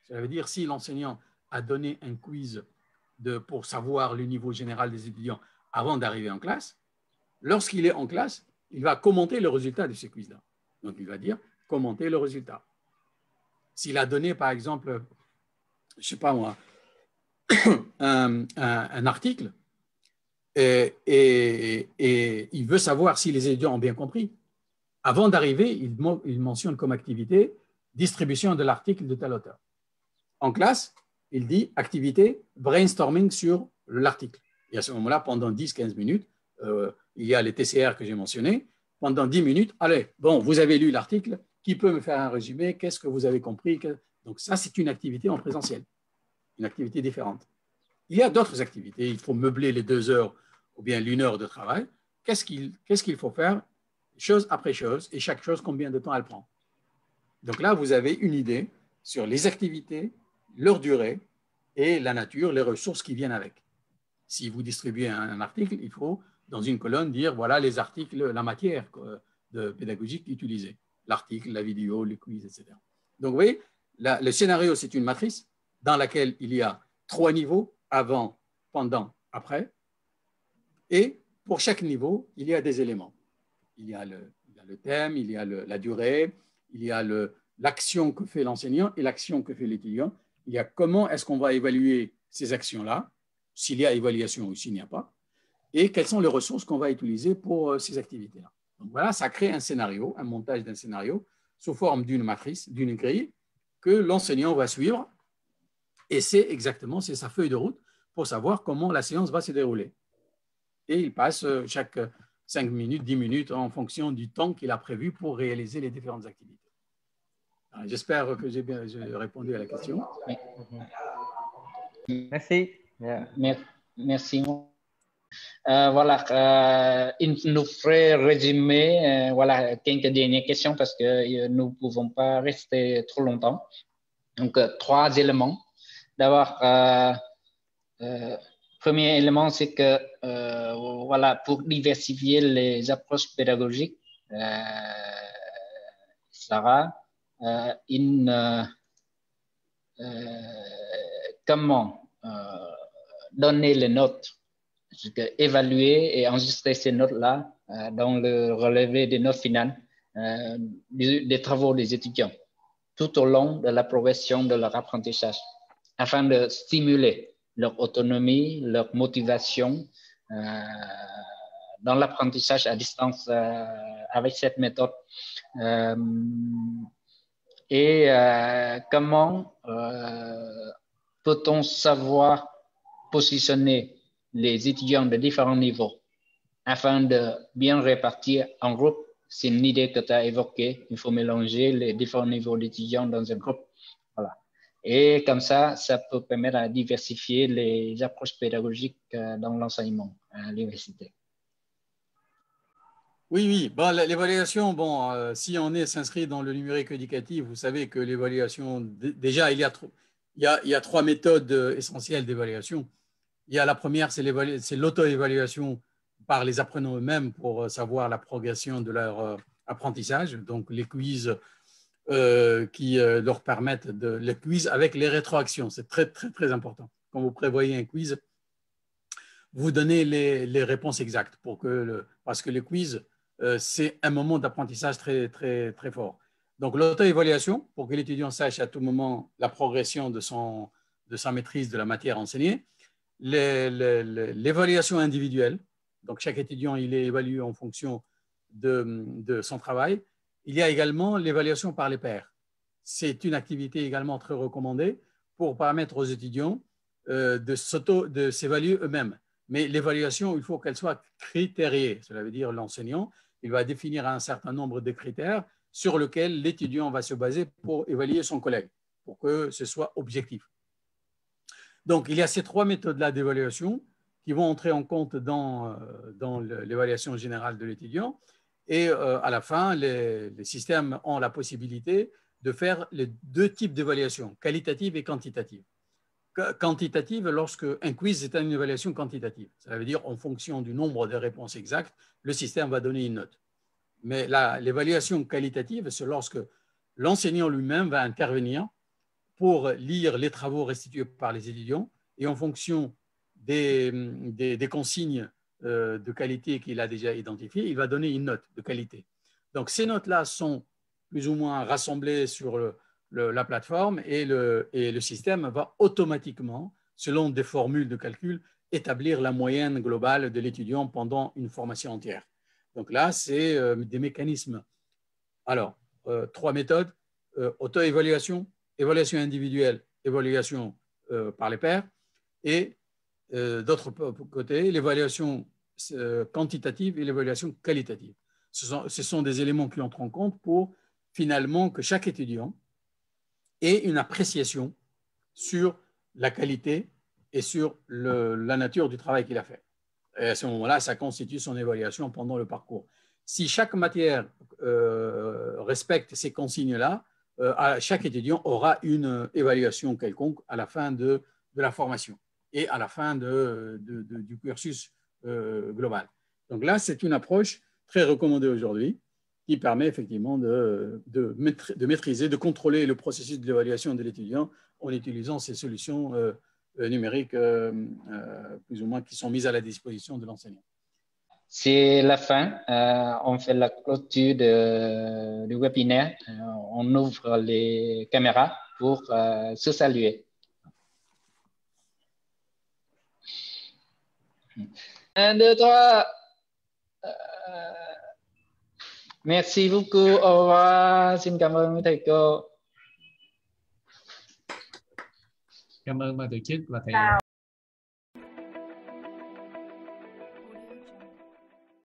S2: Ça veut dire si l'enseignant a donné un quiz pour savoir le niveau général des étudiants avant d'arriver en classe, lorsqu'il est en classe, il va commenter le résultat de ces quiz-là. Donc, il va dire commenter le résultat. S'il a donné, par exemple, je ne sais pas moi, un article et il veut savoir si les étudiants ont bien compris, avant d'arriver, il mentionne comme activité distribution de l'article de tel auteur. En classe, il dit activité brainstorming sur l'article. Et à ce moment-là, pendant 10-15 minutes, il y a les TCR que j'ai mentionnés. Pendant 10 minutes, allez, bon, vous avez lu l'article, qui peut me faire un résumé? Qu'est-ce que vous avez compris? Donc ça, c'est une activité en présentiel, une activité différente. Il y a d'autres activités. Il faut meubler les 2 heures ou bien l'1 heure de travail. Qu'est-ce qu'il faut faire? Chose après chose, et chaque chose, combien de temps elle prend. Donc là, vous avez une idée sur les activités, leur durée et la nature, les ressources qui viennent avec. Si vous distribuez un article, il faut, dans une colonne, dire voilà les articles, la matière pédagogique utilisée. L'article, la vidéo, les quiz, etc. Donc, vous voyez, le scénario, c'est une matrice dans laquelle il y a 3 niveaux, avant, pendant, après. Et pour chaque niveau, il y a des éléments. Il y a le thème, il y a la durée, il y a l'action que fait l'enseignant et l'action que fait l'étudiant. Il y a comment est-ce qu'on va évaluer ces actions-là, s'il y a évaluation ou s'il n'y a pas, et quelles sont les ressources qu'on va utiliser pour ces activités-là. Donc voilà, ça crée un scénario, un montage d'un scénario sous forme d'une matrice, d'une grille que l'enseignant va suivre, et c'est sa feuille de route pour savoir comment la séance va se dérouler. Et il passe chaque 5 minutes, 10 minutes en fonction du temps qu'il a prévu pour réaliser les différentes activités. J'espère que j'ai répondu à la question.
S3: Merci.
S1: Merci. Voilà, il nous ferait résumer voilà, quelques dernières questions parce que nous ne pouvons pas rester trop longtemps. Donc, 3 éléments. D'abord, premier élément, c'est que voilà, pour diversifier les approches pédagogiques, Sarah, comment donner les notes, évaluer et enregistrer ces notes-là dans le relevé des notes finales des travaux des étudiants tout au long de la progression de leur apprentissage, afin de stimuler leur autonomie, leur motivation dans l'apprentissage à distance avec cette méthode. Comment peut-on savoir positionner les étudiants de différents niveaux afin de bien répartir en groupe? C'est une idée que tu as évoquée. Il faut mélanger les différents niveaux d'étudiants dans un groupe. Voilà. Et comme ça peut permettre à diversifier les approches pédagogiques dans l'enseignement à l'université.
S2: Oui. Bon, l'évaluation, si on s'inscrit dans le numérique éducatif, vous savez que l'évaluation, déjà, il y a 3 méthodes essentielles d'évaluation. La première, c'est l'auto-évaluation par les apprenants eux-mêmes pour savoir la progression de leur apprentissage. Donc, les quiz qui leur permettent les quiz avec les rétroactions. C'est très, très, très important. Quand vous prévoyez un quiz, vous donnez les réponses exactes parce que les quiz, c'est un moment d'apprentissage très, très, très fort. Donc, l'auto-évaluation, pour que l'étudiant sache à tout moment la progression de sa maîtrise de la matière enseignée. L'évaluation individuelle, donc chaque étudiant il est évalué en fonction de son travail. Il y a également l'évaluation par les pairs. C'est une activité également très recommandée pour permettre aux étudiants de s'évaluer eux-mêmes. Mais l'évaluation, il faut qu'elle soit critériée. Cela veut dire l'enseignant, il va définir un certain nombre de critères sur lesquels l'étudiant va se baser pour évaluer son collègue, pour que ce soit objectif. Donc, il y a ces 3 méthodes-là d'évaluation qui vont entrer en compte dans l'évaluation générale de l'étudiant. Et à la fin, les systèmes ont la possibilité de faire les 2 types d'évaluation, qualitative et quantitative. Quantitative, lorsque un quiz est une évaluation quantitative. Ça veut dire en fonction du nombre de réponses exactes, le système va donner une note. Mais l'évaluation qualitative, c'est lorsque l'enseignant lui-même va intervenir pour lire les travaux restitués par les étudiants et en fonction des consignes de qualité qu'il a déjà identifiées, il va donner une note de qualité. Donc, ces notes-là sont plus ou moins rassemblées sur la plateforme et le système va automatiquement, selon des formules de calcul, établir la moyenne globale de l'étudiant pendant une formation entière. Donc là, c'est des mécanismes. Alors, 3 méthodes, auto-évaluation, évaluation individuelle, évaluation par les pairs, et d'autre côté, l'évaluation quantitative et l'évaluation qualitative. Ce sont des éléments qui entrent en compte pour finalement que chaque étudiant ait une appréciation sur la qualité et sur la nature du travail qu'il a fait. Et à ce moment-là, ça constitue son évaluation pendant le parcours. Si chaque matière respecte ces consignes-là, chaque étudiant aura une évaluation quelconque à la fin de la formation et à la fin du cursus global. Donc là, c'est une approche très recommandée aujourd'hui qui permet effectivement de maîtriser, de contrôler le processus de l'évaluation de l'étudiant en utilisant ces solutions numériques plus ou moins qui sont mises à la disposition de l'enseignant.
S1: C'est la fin. On fait la clôture du webinaire. On ouvre les caméras pour se saluer. 1, 2, 3. Merci beaucoup. Au revoir. Xin cảm ơn thầy cô.
S4: Cảm ơn ban tổ chức và thầy.